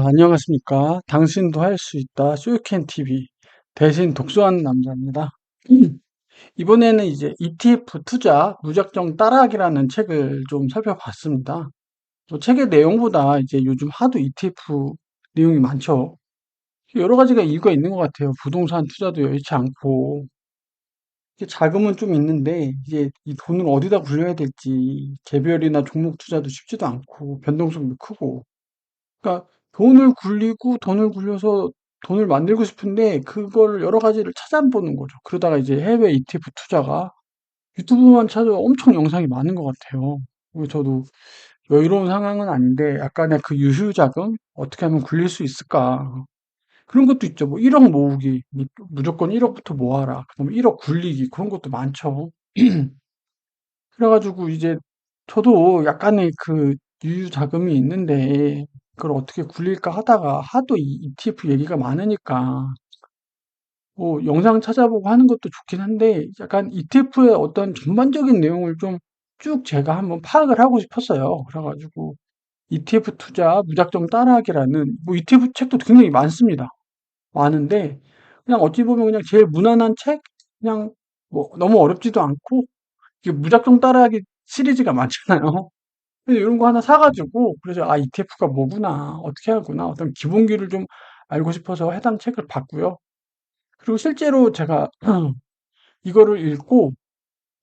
안녕하십니까. 당신도 할 수 있다. 쇼유캔 TV. 대신 독서하는 남자입니다. 음. 이번에는 이제 ETF 투자 무작정 따라하기라는 책을 좀 살펴봤습니다. 책의 내용보다 이제 요즘 하도 ETF 내용이 많죠. 여러 가지가 이유가 있는 것 같아요. 부동산 투자도 여의치 않고, 이게 자금은 좀 있는데, 이제 이 돈을 어디다 굴려야 될지, 개별이나 종목 투자도 쉽지도 않고, 변동성도 크고, 그러니까 돈을 굴려서 돈을 만들고 싶은데 그걸 여러 가지를 찾아보는 거죠. 그러다가 이제 해외 ETF 투자가 유튜브만 찾아도 엄청 영상이 많은 것 같아요. 그래서 저도 여유로운 상황은 아닌데 약간의 그 유휴자금 어떻게 하면 굴릴 수 있을까? 그런 것도 있죠. 뭐 1억 모으기, 무조건 1억부터 모아라. 그다음에 1억 굴리기 그런 것도 많죠. 그래가지고 이제 저도 약간의 그 유유 자금이 있는데 그걸 어떻게 굴릴까 하다가 하도 이 ETF 얘기가 많으니까 뭐 영상 찾아보고 하는 것도 좋긴 한데 약간 ETF의 어떤 전반적인 내용을 좀 쭉 제가 한번 파악을 하고 싶었어요. 그래가지고 ETF 투자 무작정 따라하기라는 뭐 ETF 책도 굉장히 많습니다. 많은데 그냥 어찌 보면 그냥 제일 무난한 책 그냥 뭐 너무 어렵지도 않고 이게 무작정 따라하기 시리즈가 많잖아요. 그래서 이런 거 하나 사가지고, 그래서, 아, ETF가 뭐구나, 어떻게 하구나, 어떤 기본기를 좀 알고 싶어서 해당 책을 봤고요. 그리고 실제로 제가 이거를 읽고,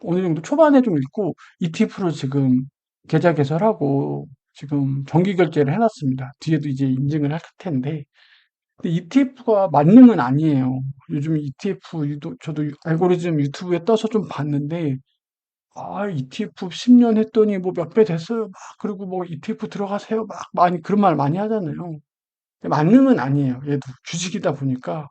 어느 정도 초반에 좀 읽고, ETF로 지금 계좌 개설하고, 지금 정기 결제를 해놨습니다. 뒤에도 이제 인증을 할 텐데, 근데 ETF가 만능은 아니에요. 요즘 ETF, 저도 알고리즘 유튜브에 떠서 좀 봤는데, 아, ETF 10년 했더니 뭐 몇 배 됐어요. 막, 그리고 뭐 ETF 들어가세요. 막 많이, 그런 말 많이 하잖아요. 근데 만능은 아니에요. 얘도 주식이다 보니까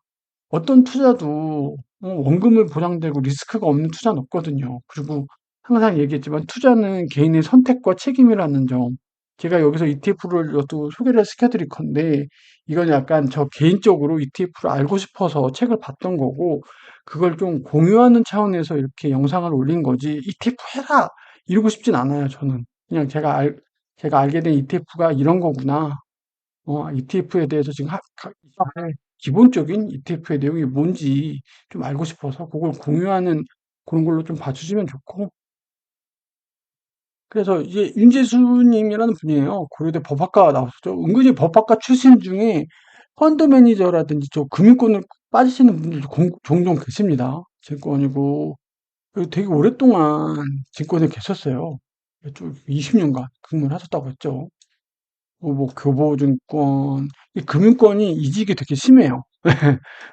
어떤 투자도 원금을 보장되고 리스크가 없는 투자는 없거든요. 그리고 항상 얘기했지만 투자는 개인의 선택과 책임이라는 점. 제가 여기서 ETF를 또 소개를 시켜드릴 건데, 이건 약간 저 개인적으로 ETF를 알고 싶어서 책을 봤던 거고, 그걸 좀 공유하는 차원에서 이렇게 영상을 올린 거지, ETF 해라! 이러고 싶진 않아요, 저는. 그냥 제가 알게 된 ETF가 이런 거구나. ETF에 대해서 지금 기본적인 ETF의 내용이 뭔지 좀 알고 싶어서 그걸 공유하는 그런 걸로 좀 봐주시면 좋고. 그래서 이제 윤재수님이라는 분이에요. 고려대 법학과 나오셨죠. 은근히 법학과 출신 중에 펀드 매니저라든지 저 금융권을 빠지시는 분들도 종종 계십니다. 증권이고. 그리고 되게 오랫동안 증권에 계셨어요. 20년간 근무를 하셨다고 했죠. 뭐 교보증권, 이 금융권이 이직이 되게 심해요.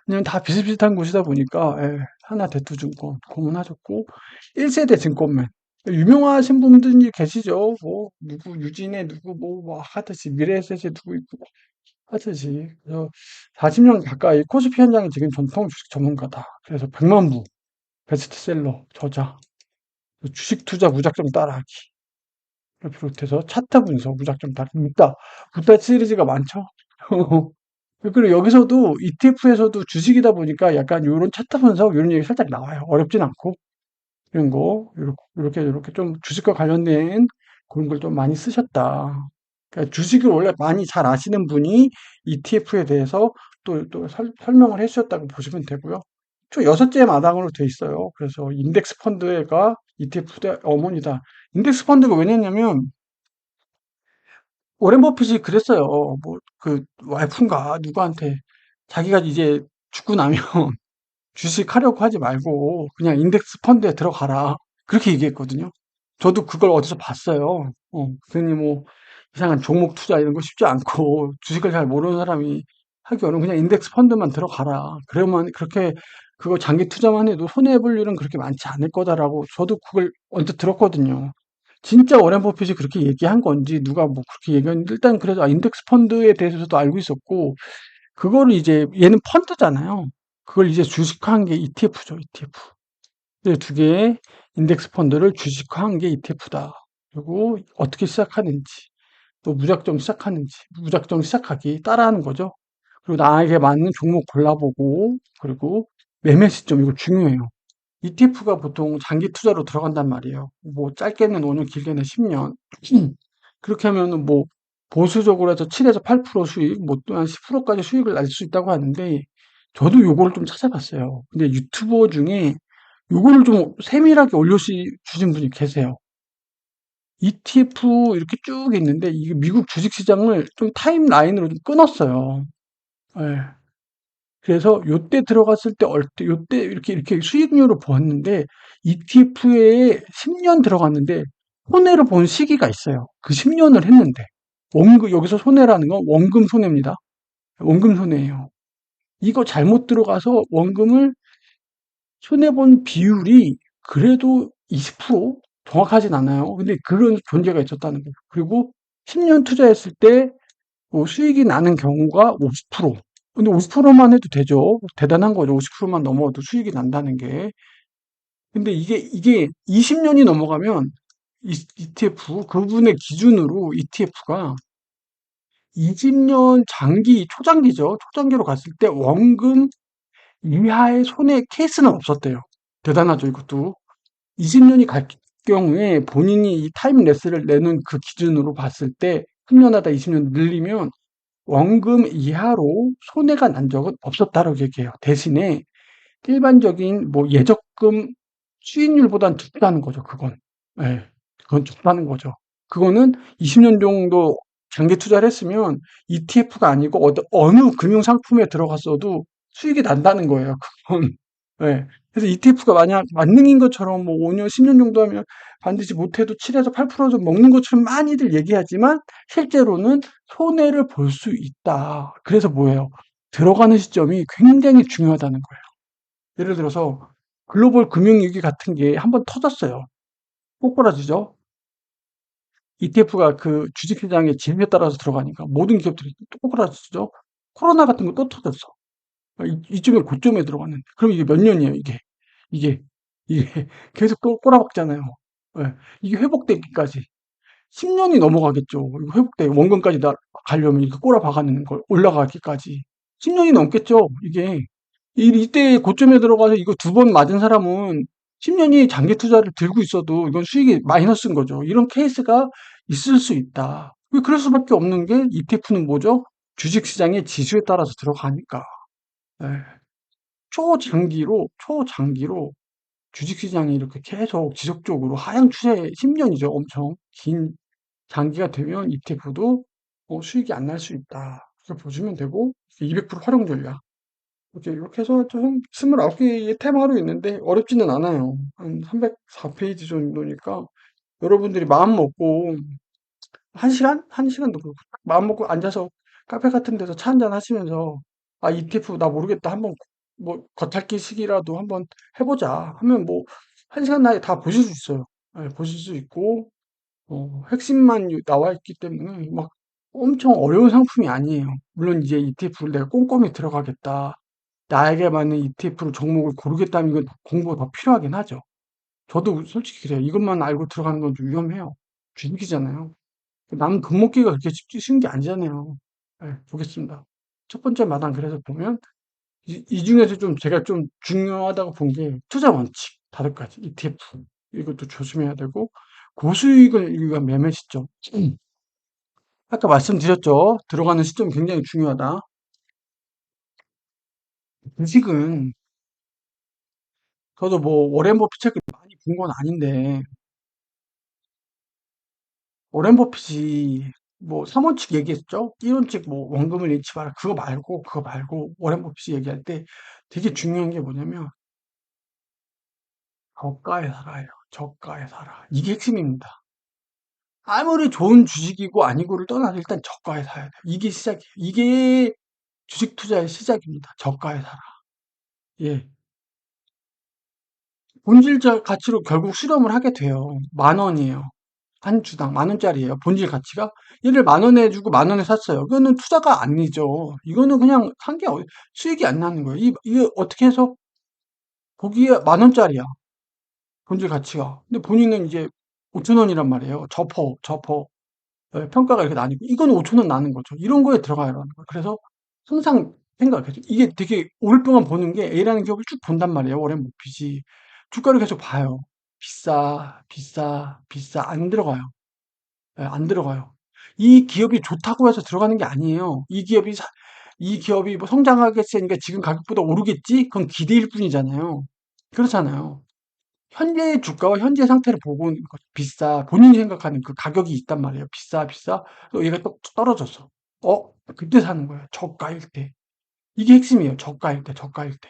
그냥 다 비슷비슷한 곳이다 보니까 예, 하나대투증권 고문하셨고 1세대 증권맨 유명하신 분들이 계시죠. 뭐 누구 유진의 누구 뭐 하듯이 미래에셋의 누구 있고 하듯이 그래서 40년 가까이 코스피 현장에 지금 전통 주식 전문가다. 그래서 100만 부 베스트셀러 저자 주식 투자 무작정 따라하기 를 비롯해서 차트 분석 무작정 따라하기 묻다 시리즈가 많죠. 그리고 여기서도 ETF에서도 주식이다 보니까 약간 요런 차트 분석 요런 얘기 살짝 나와요. 어렵진 않고 이런 거 요렇게 좀 주식과 관련된 그런 걸 좀 많이 쓰셨다. 그러니까 주식을 원래 많이 잘 아시는 분이 ETF에 대해서 또 설명을 해 주셨다고 보시면 되고요. 총 6째 마당으로 돼 있어요. 그래서 인덱스 펀드가 ETF의 어머니다. 인덱스 펀드가 왜냐냐면 오렌 버핏이 그랬어요. 뭐 그 와이프인가 누구한테 자기가 이제 죽고 나면 주식하려고 하지 말고 그냥 인덱스 펀드에 들어가라. 그렇게 얘기했거든요. 저도 그걸 어디서 봤어요. 그러니 뭐 이상한 종목 투자 이런 거 쉽지 않고 주식을 잘 모르는 사람이 하기 어려운 그냥 인덱스 펀드만 들어가라. 그러면 그렇게 그거 장기 투자만 해도 손해 볼 일은 그렇게 많지 않을 거다라고 저도 그걸 언뜻 들었거든요. 진짜 워렌 버핏이 그렇게 얘기한 건지 누가 뭐 그렇게 얘기했는데 일단 그래서 인덱스 펀드에 대해서도 알고 있었고 그거를 이제 얘는 펀드잖아요. 그걸 이제 주식화한 게 ETF죠, ETF. 두 개의 인덱스 펀드를 주식화한 게 ETF다. 그리고 어떻게 시작하는지, 또 무작정 시작하는지, 무작정 시작하기 따라하는 거죠. 그리고 나에게 맞는 종목 골라보고, 그리고 매매 시점, 이거 중요해요. ETF가 보통 장기 투자로 들어간단 말이에요. 뭐 짧게는 5년, 길게는 10년. 그렇게 하면은 뭐 보수적으로 해서 7에서 8% 수익, 뭐 또한 10%까지 수익을 날 수 있다고 하는데 저도 요거를 좀 찾아봤어요. 근데 유튜버 중에 요거를 좀 세밀하게 주신 분이 계세요. ETF 이렇게 쭉 있는데 이게 미국 주식시장을 좀 타임라인으로 좀 끊었어요. 예. 그래서 요때 들어갔을 때 요때 이렇게 수익률을 보았는데 ETF에 10년 들어갔는데 손해를 본 시기가 있어요. 그 10년을 했는데 여기서 손해라는 건 원금 손해입니다. 원금 손해예요. 이거 잘못 들어가서 원금을 손해본 비율이 그래도 20%? 정확하진 않아요. 근데 그런 존재가 있었다는 거죠. 그리고 10년 투자했을 때 수익이 나는 경우가 50%. 근데 50%만 해도 되죠. 대단한 거죠. 50%만 넘어도 수익이 난다는 게. 근데 이게 20년이 넘어가면 ETF, 그분의 기준으로 ETF가 20년 초장기죠. 초장기로 갔을 때 원금 이하의 손해 케이스는 없었대요. 대단하죠, 이것도. 20년이 갈 경우에 본인이 이 타임레스를 내는 그 기준으로 봤을 때 10년하다 20년 늘리면 원금 이하로 손해가 난 적은 없었다라고 얘기해요. 대신에 일반적인 뭐 예적금 수익률보단 적다는 거죠, 그건. 예. 그건 적다는 거죠. 그거는 20년 정도 장기 투자를 했으면 ETF가 아니고 어느 금융 상품에 들어갔어도 수익이 난다는 거예요, 그건. 예. 그래서 ETF가 만약 만능인 것처럼 뭐 5년, 10년 정도 하면 반드시 못해도 7에서 8%좀 먹는 것처럼 많이들 얘기하지만 실제로는 손해를 볼 수 있다. 그래서 뭐예요? 들어가는 시점이 굉장히 중요하다는 거예요. 예를 들어서 글로벌 금융위기 같은 게 한번 터졌어요. 꼬꾸라지죠. ETF가 그 주식시장의 진입에 따라서 들어가니까 모든 기업들이 또 꼬꾸라지죠. 코로나 같은 거 또 터졌어. 이쯤에 고점에 들어갔는데. 그럼 이게 몇 년이에요, 이게? 이게, 이게 계속 또 꼬라박잖아요. 예. 이게 회복되기까지 10년이 넘어가겠죠. 이거 회복돼. 원금까지 가려면 이렇게 꼬라박아내는 걸, 올라가기까지. 10년이 넘겠죠, 이게. 이때 고점에 들어가서 이거 두 번 맞은 사람은 10년이 장기 투자를 들고 있어도 이건 수익이 마이너스인 거죠. 이런 케이스가 있을 수 있다. 그럴 수밖에 없는 게 ETF는 뭐죠? 주식시장의 지수에 따라서 들어가니까. 예. 초장기로 주식시장이 이렇게 계속 지속적으로 하향 추세 10년이죠. 엄청 긴 장기가 되면 ETF도 수익이 안 날 수 있다. 그렇게 보시면 되고, 200% 활용 전략. 이렇게 해서 좀 29개의 테마로 있는데 어렵지는 않아요. 한 304페이지 정도니까 여러분들이 마음 먹고 1시간? 1시간도 그렇고 마음 먹고 앉아서 카페 같은 데서 차 한잔 하시면서 ETF 나 모르겠다. 한번 뭐 겉핥기식이라도 한번 해보자 하면 뭐 1시간 내에 다 보실 수 있어요. 예, 보실 수 있고 핵심만 나와 있기 때문에 막 엄청 어려운 상품이 아니에요. 물론 이제 ETF를 내가 꼼꼼히 들어가겠다. 나에게 맞는 ETF로 종목을 고르겠다면 이건 공부가 더 필요하긴 하죠. 저도 솔직히 그래요. 이것만 알고 들어가는 건 좀 위험해요. 주식이잖아요. 남 돈 먹기가 그렇게 쉬운 게 아니잖아요. 네, 보겠습니다. 첫 번째 마당 그래서 보면 이 중에서 좀 제가 좀 중요하다고 본 게 투자 원칙 5가지 ETF 이것도 조심해야 되고 고수익을 위한 매매 시점. 아까 말씀드렸죠. 들어가는 시점이 굉장히 중요하다. 주식은 저도 뭐 워렌 버핏 책을 많이 본 건 아닌데 워렌 버핏이 뭐 3원칙 얘기했죠? 1원칙 뭐 원금을 잃지 마라. 그거 말고 워렌 버핏이 얘기할 때 되게 중요한 게 뭐냐면 저가에 살아요. 저가에 살아. 이게 핵심입니다. 아무리 좋은 주식이고 아니고를 떠나서 일단 저가에 사야 돼. 이게 시작이에요. 이게 주식 투자의 시작입니다. 저가에 살아. 예. 본질적 가치로 결국 수렴을 하게 돼요. 10,000원이에요. 한 주당 10,000원짜리예요. 본질 가치가. 얘를 10,000원에 주고 10,000원에 샀어요. 이거는 투자가 아니죠. 이거는 그냥 산 게 수익이 안 나는 거예요. 이게 어떻게 해서 거기에 10,000원짜리야. 본질 가치가. 근데 본인은 이제 5,000원이란 말이에요. 저퍼. 예, 평가가 이렇게 나뉘고 이건 5,000원 나는 거죠. 이런 거에 들어가야 하는 거예요. 그래서 항상 생각해요. 이게 되게 오랫동안 보는 게 A라는 기업을 쭉 본단 말이에요. 워렌 버핏이. 주가를 계속 봐요. 비싸. 안 들어가요. 예, 안 들어가요. 이 기업이 좋다고 해서 들어가는 게 아니에요. 이 기업이 뭐 성장하겠으니까 지금 가격보다 오르겠지? 그건 기대일 뿐이잖아요. 그렇잖아요. 현재의 주가와 현재 상태를 보고 비싸. 본인이 생각하는 그 가격이 있단 말이에요. 비싸, 비싸. 얘가 또 떨어졌어. 그때 사는 거예요. 저가일 때. 이게 핵심이에요. 저가일 때, 저가일 때.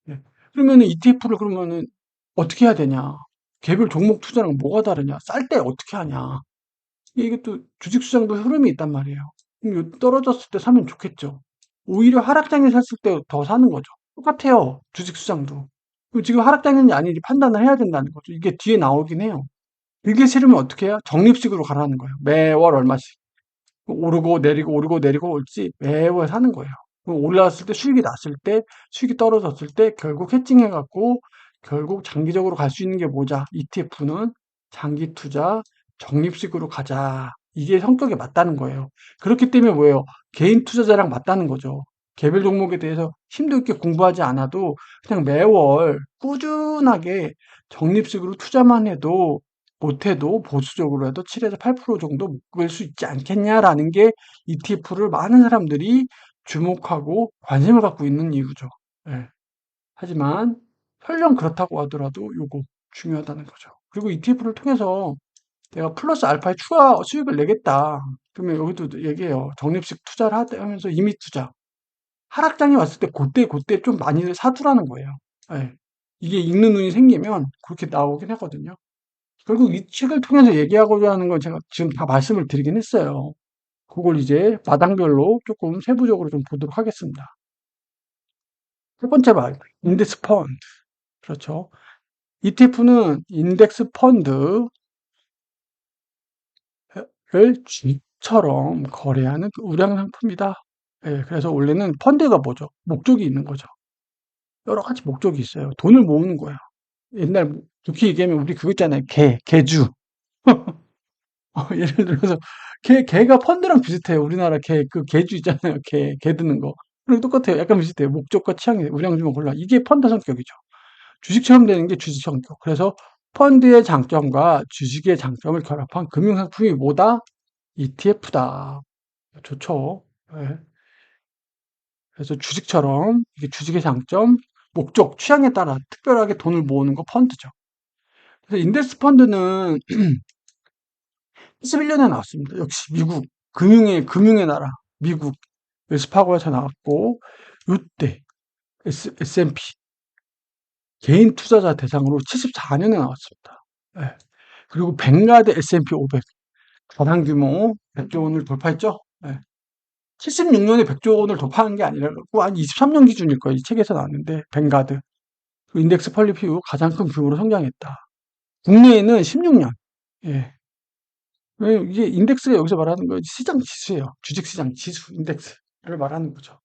예. 그러면은 ETF를 그러면은 어떻게 해야 되냐? 개별 종목 투자랑 뭐가 다르냐? 쌀 때 어떻게 하냐? 이게 또 주식시장도 흐름이 있단 말이에요. 그럼 떨어졌을 때 사면 좋겠죠. 오히려 하락장에 샀을 때 더 사는 거죠. 똑같아요. 주식시장도. 그럼 지금 하락장인지 아닌지 판단을 해야 된다는 거죠. 이게 뒤에 나오긴 해요. 이게 싫으면 어떻게 해요? 적립식으로 가라는 거예요. 매월 얼마씩. 오르고 내리고 오르고 내리고 올지 매월 사는 거예요. 올라왔을 때 수익이 났을 때 수익이 떨어졌을 때 결국 해칭해 갖고 결국 장기적으로 갈 수 있는 게 뭐자? ETF는 장기 투자 적립식으로 가자. 이게 성격에 맞다는 거예요. 그렇기 때문에 뭐예요? 개인 투자자랑 맞다는 거죠. 개별 종목에 대해서 심도 있게 공부하지 않아도 그냥 매월 꾸준하게 적립식으로 투자만 해도 못해도 보수적으로 해도 7에서 8% 정도 묶을 수 있지 않겠냐라는 게 ETF를 많은 사람들이 주목하고 관심을 갖고 있는 이유죠. 예. 하지만 설령 그렇다고 하더라도 요거 중요하다는 거죠. 그리고 ETF를 통해서 내가 플러스 알파의 추가 수익을 내겠다. 그러면 여기도 얘기해요. 적립식 투자를 하면서 이미 투자. 하락장이 왔을 때 그때 좀 많이들 사두라는 거예요. 예. 이게 읽는 눈이 생기면 그렇게 나오긴 하거든요. 결국 이 책을 통해서 얘기하고자 하는 건 제가 지금 다 말씀을 드리긴 했어요. 그걸 이제 마당별로 조금 세부적으로 좀 보도록 하겠습니다. 첫 번째 말, 인덱스 펀드. 그렇죠. ETF는 인덱스 펀드를 주처럼 거래하는 그 우량 상품이다. 예, 그래서 원래는 펀드가 뭐죠? 목적이 있는 거죠. 여러 가지 목적이 있어요. 돈을 모으는 거예요. 옛날, 좋게 얘기하면 우리 그거 있잖아요. 개주. 예를 들어서 개가 펀드랑 비슷해요. 우리나라 그 개주 있잖아요. 개 드는 거. 그랑 똑같아요. 약간 비슷해요. 목적과 취향이 우량 주면 골라. 이게 펀드 성격이죠. 주식처럼 되는 게 주식 성격. 그래서 펀드의 장점과 주식의 장점을 결합한 금융상품이 뭐다? ETF다. 좋죠. 예. 그래서 주식처럼 이게 주식의 장점, 목적, 취향에 따라 특별하게 돈을 모으는 거 펀드죠. 그래서 인덱스 펀드는 11년에 나왔습니다. 역시 미국 금융의 나라 미국 웰스파고에서 나왔고 이때 S&P 개인 투자자 대상으로 74년에 나왔습니다. 예. 그리고 뱅가드 S&P 500 자산 규모 100조 원을 돌파했죠. 예. 76년에 100조 원을 돌파한 게 아니라 한 23년 기준일 거예요. 이 책에서 나왔는데 뱅가드 그 인덱스 퀄리피 이후 가장 큰 규모로 성장했다. 국내에는 16년. 예. 왜 이게 인덱스가 여기서 말하는 거 시장 지수예요. 주식시장 지수 인덱스를 말하는 거죠.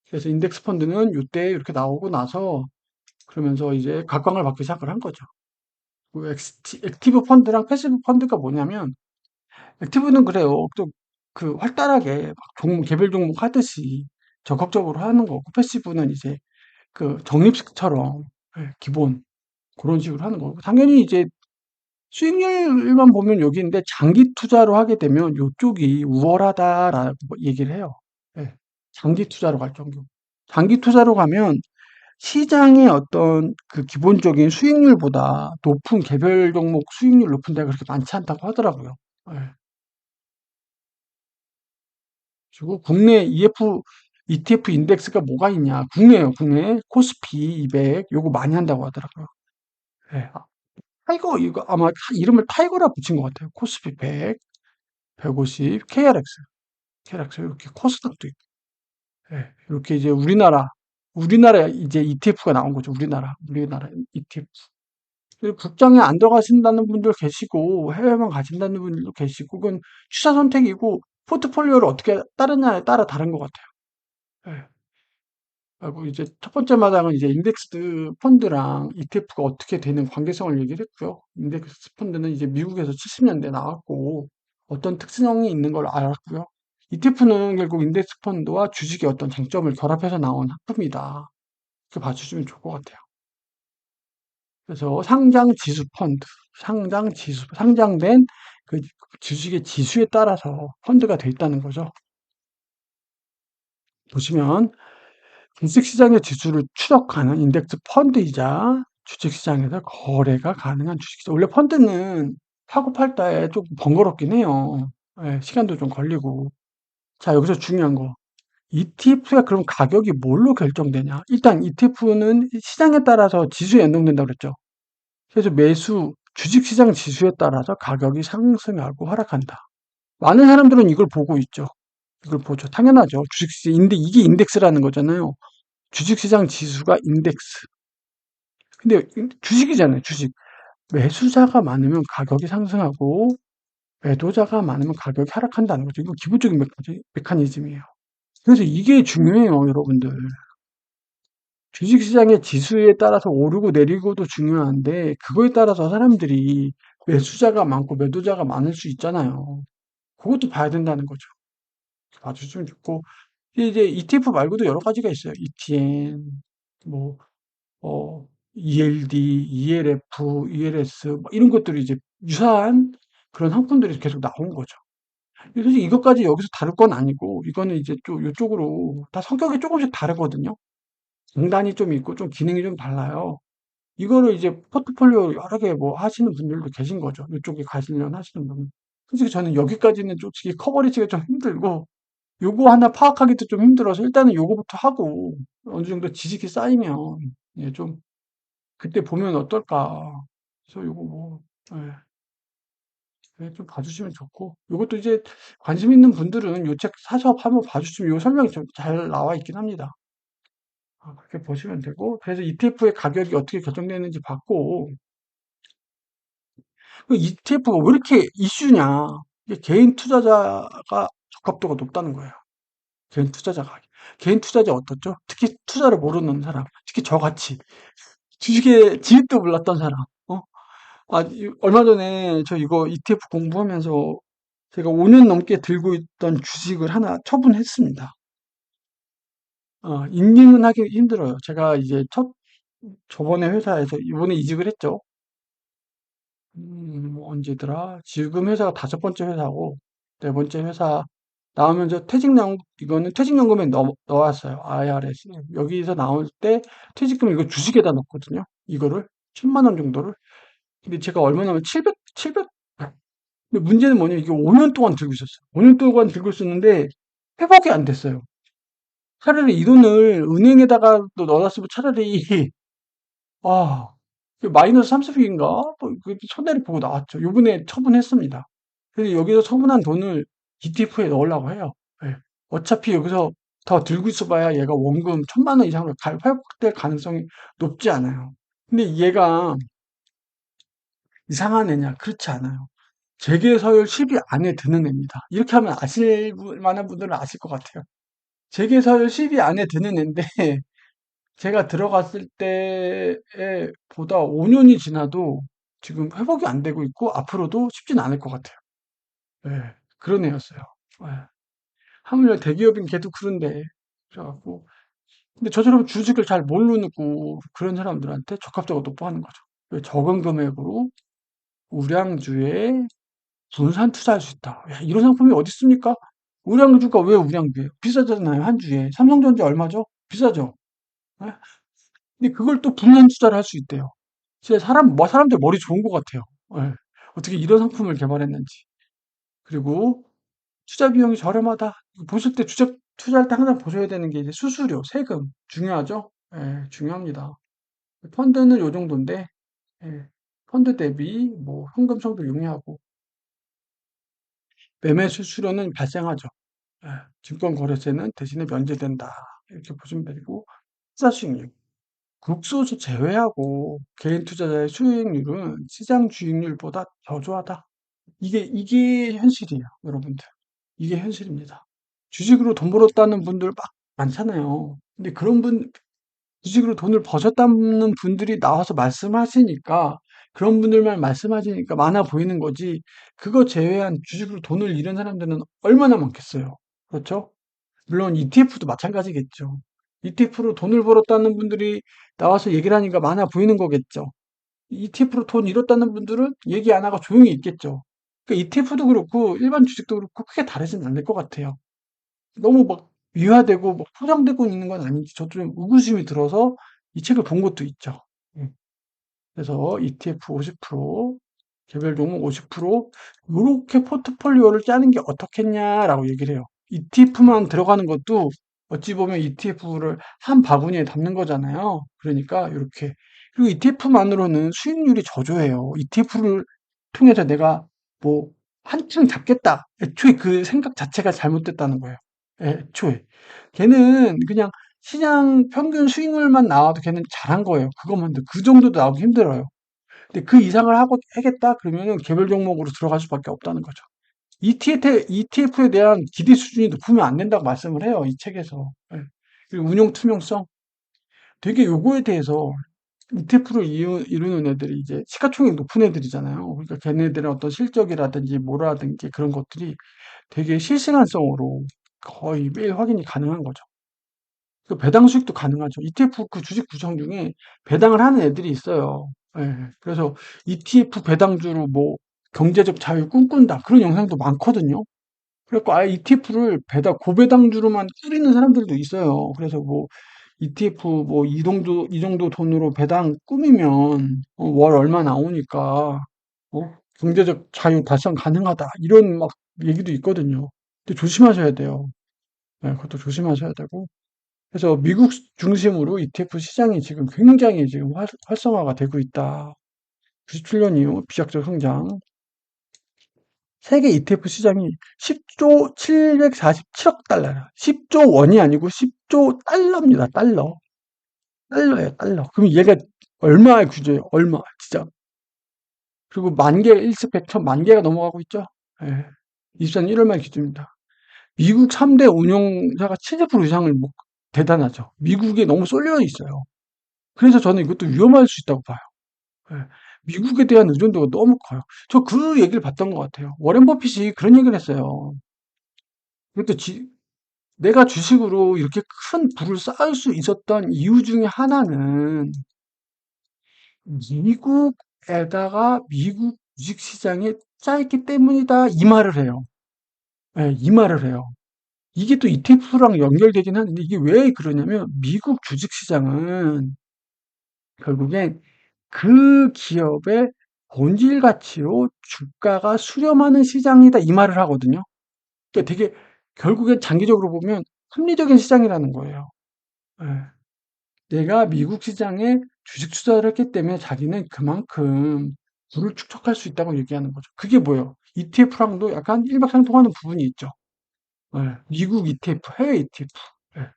그래서 인덱스 펀드는 이때 이렇게 나오고 나서 그러면서 이제 각광을 받기 시작을 한 거죠. 그 액티브 펀드랑 패시브 펀드가 뭐냐면 액티브는 그래요. 또 그 활달하게 막 개별 종목 하듯이 적극적으로 하는 거고 패시브는 이제 그 적립식처럼 예, 기본 그런 식으로 하는 거고 당연히 이제 수익률만 보면 여기인데 장기 투자로 하게 되면 요쪽이 우월하다라고 얘기를 해요. 예. 장기 투자로 갈 정도. 장기 투자로 가면 시장의 어떤 그 기본적인 수익률보다 높은 개별 종목 수익률 높은 데가 그렇게 많지 않다고 하더라고요. 예. 그리고 국내 ETF 인덱스가 뭐가 있냐? 국내요, 국내. 코스피 200 요거 많이 한다고 하더라고요. 예. 타이거 이거 아마 이름을 타이거라 붙인 것 같아요. 코스피 100, 150, KRX 이렇게 코스닥도 있고. 예. 이렇게 이제 우리나라 이제 ETF가 나온 거죠. 우리나라 ETF. 국장에 안 들어가신다는 분들 계시고 해외만 가신다는 분들도 계시고 그건 취사 선택이고 포트폴리오를 어떻게 따르냐에 따라 다른 것 같아요. 예. 그리고 이제 첫 번째 마당은 이제 인덱스 펀드랑 ETF가 어떻게 되는 관계성을 얘기를 했고요. 인덱스 펀드는 이제 미국에서 70년대 나왔고 어떤 특성이 있는 걸 알았고요. ETF는 결국 인덱스 펀드와 주식의 어떤 장점을 결합해서 나온 상품이다. 이렇게 봐주시면 좋을 것 같아요. 그래서 상장 지수 펀드, 상장된 그 주식의 지수에 따라서 펀드가 돼 있다는 거죠. 보시면 주식시장의 지수를 추적하는 인덱스 펀드이자 주식시장에서 거래가 가능한 주식시장. 원래 펀드는 사고 팔 때 조금 번거롭긴 해요. 예, 시간도 좀 걸리고. 자, 여기서 중요한 거. ETF가 그럼 가격이 뭘로 결정되냐? 일단 ETF는 시장에 따라서 지수에 연동된다고 그랬죠. 그래서 매수, 주식시장 지수에 따라서 가격이 상승하고 하락한다. 많은 사람들은 이걸 보고 있죠. 이걸 보죠. 당연하죠. 주식시장, 이게 인덱스라는 거잖아요. 주식시장 지수가 인덱스. 근데 주식이잖아요, 주식. 매수자가 많으면 가격이 상승하고, 매도자가 많으면 가격이 하락한다는 거죠. 이거 기본적인 메커니즘이에요. 그래서 이게 중요해요, 여러분들. 주식시장의 지수에 따라서 오르고 내리고도 중요한데, 그거에 따라서 사람들이 매수자가 많고 매도자가 많을 수 있잖아요. 그것도 봐야 된다는 거죠. 봐주시면 좋고, 이제 ETF 말고도 여러 가지가 있어요. ETN, 뭐, ELD, ELF, ELS, 뭐 이런 것들이 이제 유사한 그런 상품들이 계속 나온 거죠. 그래서 이것까지 여기서 다룰 건 아니고, 이거는 이제 좀 이쪽으로 다 성격이 조금씩 다르거든요. 장단이 좀 있고 좀 기능이 좀 달라요. 이거를 이제 포트폴리오 여러 개 뭐 하시는 분들도 계신 거죠. 이쪽에 가시려면 하시는 분. 솔직히 저는 여기까지는 솔직히 커버리지가 좀 힘들고, 요거 하나 파악하기도 좀 힘들어서 일단은 요거부터 하고, 어느 정도 지식이 쌓이면, 예, 좀, 그때 보면 어떨까. 그래서 요거 뭐, 예, 예, 좀 봐주시면 좋고, 요것도 이제 관심 있는 분들은 요 책 사서 한번 봐주시면 요 설명이 좀 잘 나와 있긴 합니다. 그렇게 보시면 되고, 그래서 ETF의 가격이 어떻게 결정되는지 봤고, 그 ETF가 왜 이렇게 이슈냐. 이게 개인 투자자가 적합도가 높다는 거예요. 개인 투자자가. 개인 투자자 어떻죠? 특히 투자를 모르는 사람, 특히 저같이 주식의 지읒도 몰랐던 사람. 얼마 전에 저 이거 ETF 공부하면서 제가 5년 넘게 들고 있던 주식을 하나 처분했습니다. 인증은 하기 힘들어요. 제가 이제 저번에 회사에서 이번에 이직을 했죠. 언제더라? 지금 회사가 다섯 번째 회사고, 네 번째 회사 나오면 이거는 퇴직연금에 넣어왔어요. IRS. 여기서 나올 때 퇴직금 이거 주식에다 넣거든요. 이거를. 10만 원 정도를. 근데 제가 얼마 나면 700. 근데 문제는 뭐냐, 이게 5년 동안 들고 있었어요. 5년 동안 들고 있었는데, 회복이 안 됐어요. 차라리 이 돈을 은행에다가 또 넣어놨으면 차라리, 아, 마이너스 30억인가? 손해를 보고 나왔죠. 요번에 처분했습니다. 그래서 여기서 처분한 돈을 ETF에 넣으려고 해요. 예. 어차피 여기서 더 들고 있어봐야 얘가 원금 1,000만 원 이상으로 회복될 가능성이 높지 않아요. 근데 얘가 이상한 애냐? 그렇지 않아요. 재계서열 10위 안에 드는 애입니다. 이렇게 하면 아실 만한 분들은 아실 것 같아요. 재계서열 10위 안에 드는 애인데 제가 들어갔을 때에 보다 5년이 지나도 지금 회복이 안 되고 있고 앞으로도 쉽진 않을 것 같아요. 예, 그런 애였어요. 예. 하물며 대기업인 걔도 그런데 그래갖고 근데 저처럼 주식을 잘 모르고 그런 사람들한테 적합도가 높아하는 거죠. 적은 금액으로 우량주에 분산 투자할 수 있다. 야, 이런 상품이 어디 있습니까? 우량주가 왜 우량주예요? 비싸잖아요, 한 주에. 삼성전자 얼마죠? 비싸죠? 예? 근데 그걸 또 분산 투자를 할 수 있대요. 진짜 사람들 머리 좋은 것 같아요. 예. 어떻게 이런 상품을 개발했는지. 그리고 투자 비용이 저렴하다. 보실 때 투자할 때 항상 보셔야 되는 게 이제 수수료, 세금. 중요하죠? 예, 중요합니다. 펀드는 요 정도인데, 예, 펀드 대비 뭐 현금성도 용이하고, 매매 수수료는 발생하죠. 예, 증권거래세는 대신에 면제된다. 이렇게 보시면 되고, 투자 수익률. 국소수 제외하고 개인 투자자의 수익률은 시장 주익률보다 저조하다. 이게 현실이에요, 여러분들. 이게 현실입니다. 주식으로 돈 벌었다는 분들 막 많잖아요. 근데 주식으로 돈을 버셨다는 분들이 나와서 말씀하시니까, 그런 분들만 말씀하시니까 많아 보이는 거지, 그거 제외한 주식으로 돈을 잃은 사람들은 얼마나 많겠어요. 그렇죠? 물론 ETF도 마찬가지겠죠. ETF로 돈을 벌었다는 분들이 나와서 얘기를 하니까 많아 보이는 거겠죠. ETF로 돈 잃었다는 분들은 얘기 안 하고 조용히 있겠죠. 그러니까 ETF도 그렇고 일반 주식도 그렇고 크게 다르진 않을 것 같아요. 너무 막 미화되고 막 포장되고 있는 건 아닌지 저도 좀 의구심이 들어서 이 책을 본 것도 있죠. 예. 그래서 ETF 50%, 개별 종목 50%, 요렇게 포트폴리오를 짜는 게 어떻겠냐라고 얘기를 해요. ETF만 들어가는 것도 어찌 보면 ETF를 한 바구니에 담는 거잖아요. 그러니까 이렇게. 그리고 ETF만으로는 수익률이 저조해요. ETF를 통해서 내가 뭐 한층 잡겠다. 애초에 그 생각 자체가 잘못됐다는 거예요. 애초에. 걔는 그냥 시장 평균 수익률만 나와도 걔는 잘한 거예요. 그것만도. 그 정도도 나오기 힘들어요. 근데 그 이상을 하고 하겠다? 그러면은 개별 종목으로 들어갈 수밖에 없다는 거죠. ETF에 대한 기대 수준이 높으면 안 된다고 말씀을 해요. 이 책에서. 예. 그리고 운용 투명성. 되게 요거에 대해서 ETF를 이루는 애들이 이제 시가총액 높은 애들이잖아요. 그러니까 걔네들의 어떤 실적이라든지 뭐라든지 그런 것들이 되게 실시간성으로 거의 매일 확인이 가능한 거죠. 그 배당 수익도 가능하죠. ETF 그 주식 구성 중에 배당을 하는 애들이 있어요. 예. 그래서 ETF 배당주로 뭐 경제적 자유 꿈꾼다. 그런 영상도 많거든요. 그래갖고 아예 ETF를 고배당주로만 꾸리는 사람들도 있어요. 그래서 뭐 ETF 뭐 이 정도 돈으로 배당 꾸미면 월 얼마 나오니까 경제적 자유 달성 가능하다. 이런 막 얘기도 있거든요. 근데 조심하셔야 돼요. 네, 그것도 조심하셔야 되고. 그래서 미국 중심으로 ETF 시장이 지금 굉장히 지금 활성화가 되고 있다. 97년 이후 비약적 성장. 세계 ETF 시장이 10조 747억 달러야. 10조 원이 아니고 10조 달러입니다. 달러. 달러예요, 달러. 그럼 얘가 얼마의 규제예요? 얼마, 진짜. 그리고 만 개, 일스펙 만 개가 넘어가고 있죠? 예. 24년 1월 말 기준입니다. 미국 3대 운용사가 70% 이상을 대단하죠. 미국에 너무 쏠려 있어요. 그래서 저는 이것도 위험할 수 있다고 봐요. 예. 미국에 대한 의존도가 너무 커요. 저 그 얘기를 봤던 것 같아요. 워렌 버핏이 그런 얘기를 했어요. 이것도 내가 주식으로 이렇게 큰 부를 쌓을 수 있었던 이유 중에 하나는 미국에다가 미국 주식시장에 짜있기 때문이다. 이 말을 해요. 예, 이 말을 해요. 이게 또 ETF랑 연결되긴 하는데 이게 왜 그러냐면 미국 주식시장은 결국엔 그 기업의 본질 가치로 주가가 수렴하는 시장이다. 이 말을 하거든요. 그러니까 되게 결국엔 장기적으로 보면 합리적인 시장이라는 거예요. 예. 내가 미국 시장에 주식 투자를 했기 때문에 자기는 그만큼 부를 축적할 수 있다고 얘기하는 거죠. 그게 뭐예요? ETF랑도 약간 일맥상통하는 부분이 있죠. 예. 미국 ETF, 해외 ETF. 예.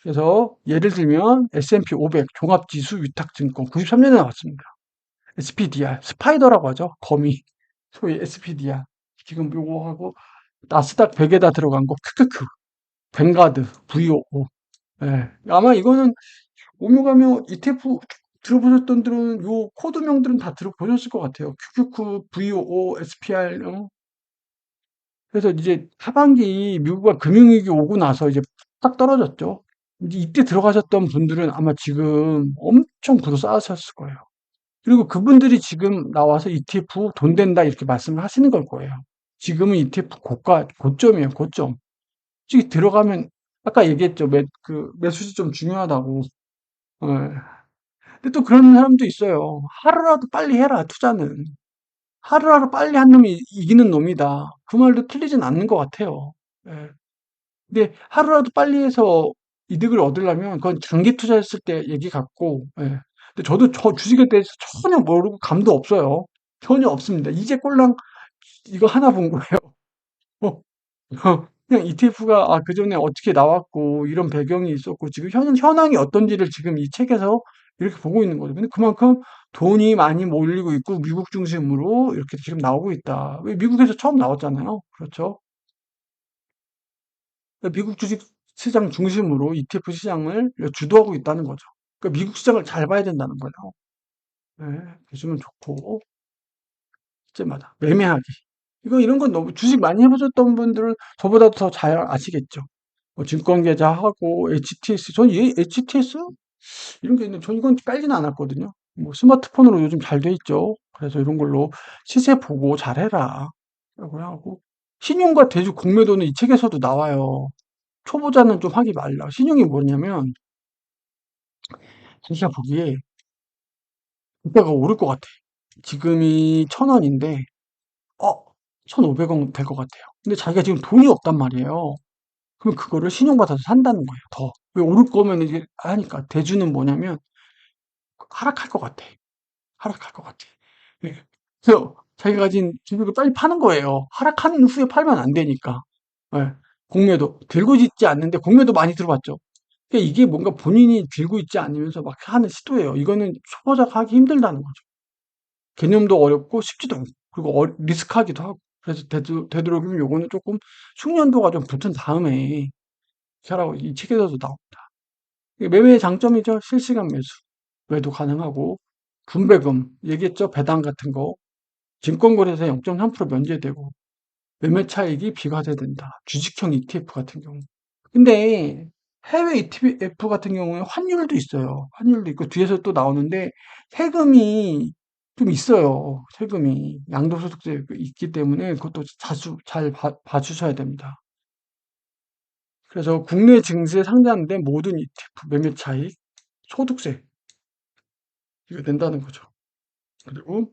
그래서 예를 들면 S&P 500 종합지수 위탁증권 93년에 나왔습니다. SPDR, 스파이더라고 하죠. 거미. 소위 SPDR. 지금 요거하고 나스닥 100에다 들어간 거 크크크. 뱅가드, VOO. 예. 아마 이거는 오묘가며 ETF 들어보셨던 분들은 요 코드명들은 다 들어보셨을 것 같아요. QQQ, VOO, SPR. 그래서 이제 하반기 미국과 금융위기 오고 나서 이제 딱 떨어졌죠. 이제 이때 들어가셨던 분들은 아마 지금 엄청 부로 쌓으셨을 거예요. 그리고 그분들이 지금 나와서 ETF 돈 된다 이렇게 말씀을 하시는 걸 거예요. 지금은 ETF 고점이에요, 고점. 솔직히 들어가면, 아까 얘기했죠. 매수시 좀 중요하다고. 예. 근데 또 그런 사람도 있어요. 하루라도 빨리 해라, 투자는. 하루라도 빨리 한 놈이 이기는 놈이다. 그 말도 틀리진 않는 것 같아요. 예. 근데 하루라도 빨리 해서 이득을 얻으려면 그건 장기 투자했을 때 얘기 같고, 예. 근데 저도 저 주식에 대해서 전혀 모르고 감도 없어요. 전혀 없습니다. 이제 꼴랑 이거 하나 본 거예요. 그냥 ETF가 그전에 어떻게 나왔고 이런 배경이 있었고 지금 현황이 어떤지를 지금 이 책에서 이렇게 보고 있는 거죠. 근데 그만큼 돈이 많이 몰리고 있고 미국 중심으로 이렇게 지금 나오고 있다. 왜 미국에서 처음 나왔잖아요. 그렇죠? 그러니까 미국 주식 시장 중심으로 ETF 시장을 주도하고 있다는 거죠. 그러니까 미국 시장을 잘 봐야 된다는 거예요. 네, 보시면 좋고, 이제마다 매매하기. 이런 건 너무 주식 많이 해보셨던 분들은 저보다 더 잘 아시겠죠. 뭐 증권계좌하고 HTS, 전 HTS 이런 게 있는데 전 이건 깔지는 않았거든요. 뭐 스마트폰으로 요즘 잘 돼 있죠. 그래서 이런 걸로 시세 보고 잘해라. 라고 하고, 신용과 대주 공매도는 이 책에서도 나와요. 초보자는 좀 하기 말라. 신용이 뭐냐면, 자기가 보기에 이따가 오를 것 같아. 지금이 1,000원인데, 어, 1,500원 될 것 같아요. 근데 자기가 지금 돈이 없단 말이에요. 그럼 그거를 신용받아서 산다는 거예요, 더. 왜 오를 거면 이제 하니까. 대주는 뭐냐면, 하락할 것 같아. 하락할 것 같아. 네. 그래서 자기가 가진 주식을 빨리 파는 거예요. 하락한 후에 팔면 안 되니까. 예. 공매도 들고 있지 않는데 공매도 많이 들어봤죠. 그러니까 이게 뭔가 본인이 들고 있지 않으면서 막 하는 시도예요. 이거는 초보자가 하기 힘들다는 거죠. 개념도 어렵고 쉽지도 않고 그리고 리스크하기도 하고. 그래서 되도록이면 요거는 조금 숙련도가 좀 붙은 다음에 하라고 이 책에서도 나옵니다. 매매의 장점이죠. 실시간 매수. 매도 가능하고 분배금 얘기했죠. 배당 같은 거. 증권거래소에 0.3% 면제되고 매매 차익이 비과세된다. 주식형 ETF 같은 경우. 근데 해외 ETF 같은 경우에 환율도 있어요. 환율도 있고 뒤에서 또 나오는데 세금이 좀 있어요. 세금이 양도소득세 있기 때문에 그것도 자주 잘 봐주셔야 됩니다. 그래서 국내 증시에 상장된 모든 ETF 매매 차익 소득세 이거 낸다는 거죠. 그리고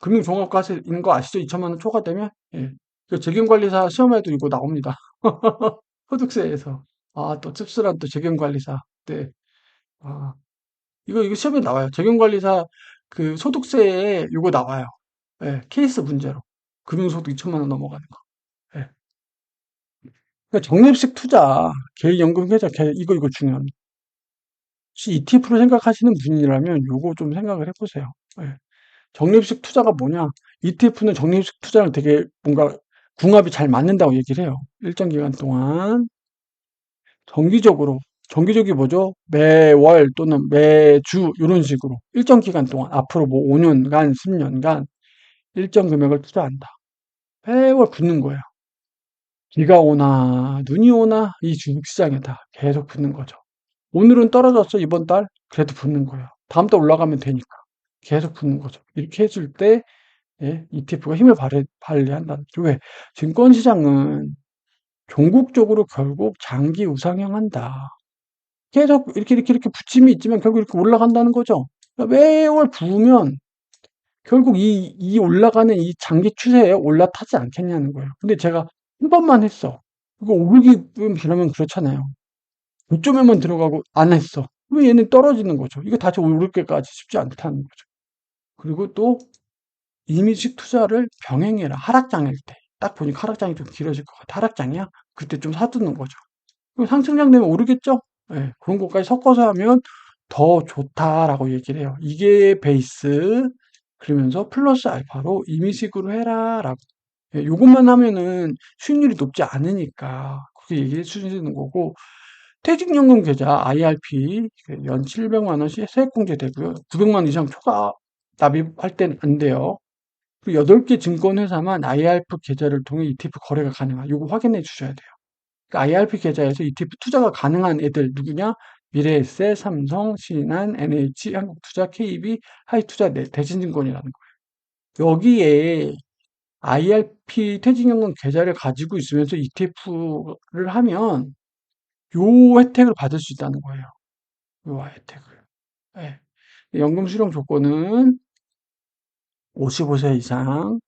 금융종합과세인 거 아시죠? 2천만 원 초과되면? 예. 그 재경관리사 시험에도 이거 나옵니다. 소득세에서. 아, 또 씁쓸한 또 재경관리사. 네. 아, 이거 시험에 나와요. 재경관리사 그 소득세에 이거 나와요. 예, 케이스 문제로. 금융소득 2천만 원 넘어가는 거. 예. 그러니까 적립식 투자, 개인연금 계좌, 이거 중요합니다. 혹시 ETF로 생각하시는 분이라면 요거 좀 생각을 해보세요. 예. 적립식 투자가 뭐냐? ETF는 적립식 투자랑 되게 뭔가 궁합이 잘 맞는다고 얘기를 해요. 일정 기간 동안 정기적으로 정기적이 뭐죠? 매월 또는 매주 이런 식으로 일정 기간 동안 앞으로 뭐 5년간, 10년간 일정 금액을 투자한다. 매월 붙는 거예요. 비가 오나 눈이 오나 이 주식시장에다 계속 붙는 거죠. 오늘은 떨어졌어 이번 달 그래도 붙는 거예요. 다음 달 올라가면 되니까 계속 붙는 거죠. 이렇게 해줄 때 ETF가 힘을 발휘한다. 왜? 증권시장은 종국적으로 결국 장기 우상향한다. 계속 이렇게 붙임이 있지만 결국 이렇게 올라간다는 거죠. 그러니까 매월 부으면 결국 이 올라가는 이 장기 추세에 올라타지 않겠냐는 거예요. 근데 제가 한 번만 했어. 이거 오르기 그러면 그렇잖아요. 고점에만 들어가고 안 했어. 그럼 얘는 떨어지는 거죠. 이거 다시 오를 때까지 쉽지 않다는 거죠. 그리고 또 이미식 투자를 병행해라. 하락장일 때. 딱 보니까 하락장이 좀 길어질 것 같아. 하락장이야? 그때 좀 사두는 거죠. 그럼 상승장 되면 오르겠죠? 예, 그런 것까지 섞어서 하면 더 좋다라고 얘기를 해요. 이게 베이스, 그러면서 플러스 알파로 임의식으로 해라라고. 예, 요것만 하면은 수익률이 높지 않으니까 그렇게 얘기해 주시는 거고, 퇴직연금 계좌 IRP 연 700만 원씩 세액공제 되고요. 900만 원 이상 초과 납입할 때는 안 돼요. 그리고 8개 증권회사만 IRP 계좌를 통해 ETF 거래가 가능한 요거 확인해 주셔야 돼요. 그러니까 IRP 계좌에서 ETF 투자가 가능한 애들 누구냐? 미래에셋, 삼성, 신한, NH, 한국투자, KB, 하이투자, 대신증권이라는 거예요. 여기에 IRP 퇴직연금 계좌를 가지고 있으면서 ETF를 하면 요 혜택을 받을 수 있다는 거예요. 요 혜택을. 네. 연금 수령 조건은 55세 이상,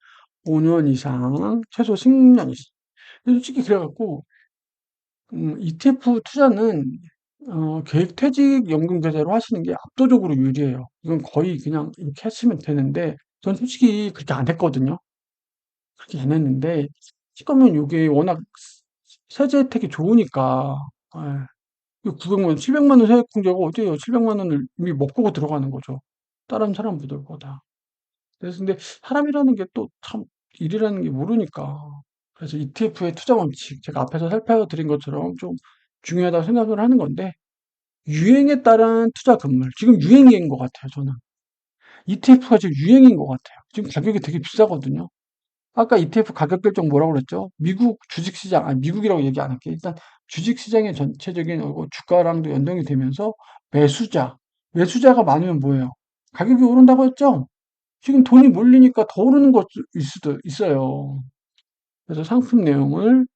5년 이상, 최소 10년 이상. 솔직히 그래갖고 ETF 투자는 계획퇴직연금 계좌로 하시는 게 압도적으로 유리해요. 이건 거의 그냥 이렇게 하시면 되는데 전 솔직히 그렇게 안 했거든요. 그렇게 안 했는데 그러면 이게 워낙 세제 혜택이 좋으니까 900만 원, 700만 원 세액공제가 어디에요? 700만 원을 이미 먹고 들어가는 거죠. 다른 사람들보다. 그래서 근데 사람이라는 게 또 참 일이라는 게 모르니까. 그래서 ETF의 투자 원칙, 제가 앞에서 살펴드린 것처럼 좀 중요하다고 생각을 하는 건데, 유행에 따른 투자 금물. 지금 유행인 것 같아요, 저는. ETF가 지금 유행인 것 같아요. 지금 가격이 되게 비싸거든요. 아까 ETF 가격 결정 뭐라고 그랬죠? 미국 주식시장, 아니, 미국이라고 얘기 안 할게. 일단 주식시장의 전체적인 주가랑도 연동이 되면서 매수자, 매수자가 많으면 뭐예요? 가격이 오른다고 했죠? 지금 돈이 몰리니까 더 오르는 것일 수도 있어요. 그래서 상품 내용을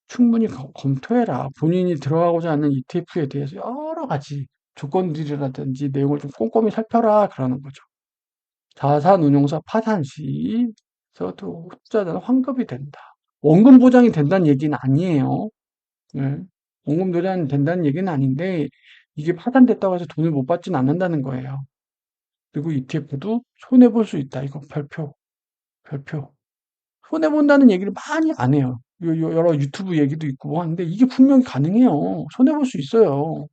충분히 검토해라. 본인이 들어가고자 하는 ETF에 대해서 여러 가지 조건들이라든지 내용을 좀 꼼꼼히 살펴라. 그러는 거죠. 자산운용사 파산 시에서도 투자자는 환급이 된다. 원금 보장이 된다는 얘기는 아니에요. 네. 원금 보장이 된다는 얘기는 아닌데 이게 파산됐다고 해서 돈을 못 받지는 않는다는 거예요. 그리고 ETF도 손해볼 수 있다. 이거 별표, 별표. 손해본다는 얘기를 많이 안 해요. 여러 유튜브 얘기도 있고 뭐 하는데 이게 분명히 가능해요. 손해볼 수 있어요.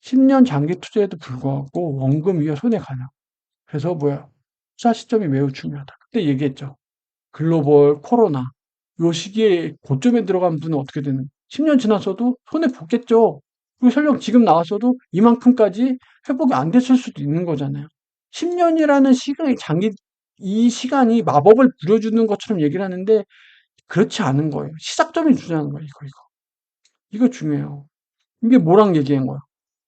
10년 장기 투자에도 불구하고 원금 위에 손해 가능. 그래서 뭐야? 투자 시점이 매우 중요하다. 그때 얘기했죠. 글로벌 코로나. 요 시기에 고점에 들어간 분은 어떻게 되는? 10년 지났어도 손해 보겠죠. 그리고 설령 지금 나왔어도 이만큼까지 회복이 안 됐을 수도 있는 거잖아요. 10년이라는 시간이 이 시간이 마법을 부려주는 것처럼 얘기를 하는데 그렇지 않은 거예요. 시작점이 중요한 거예요, 이거. 이거 중요해요. 이게 뭐랑 얘기한 거야?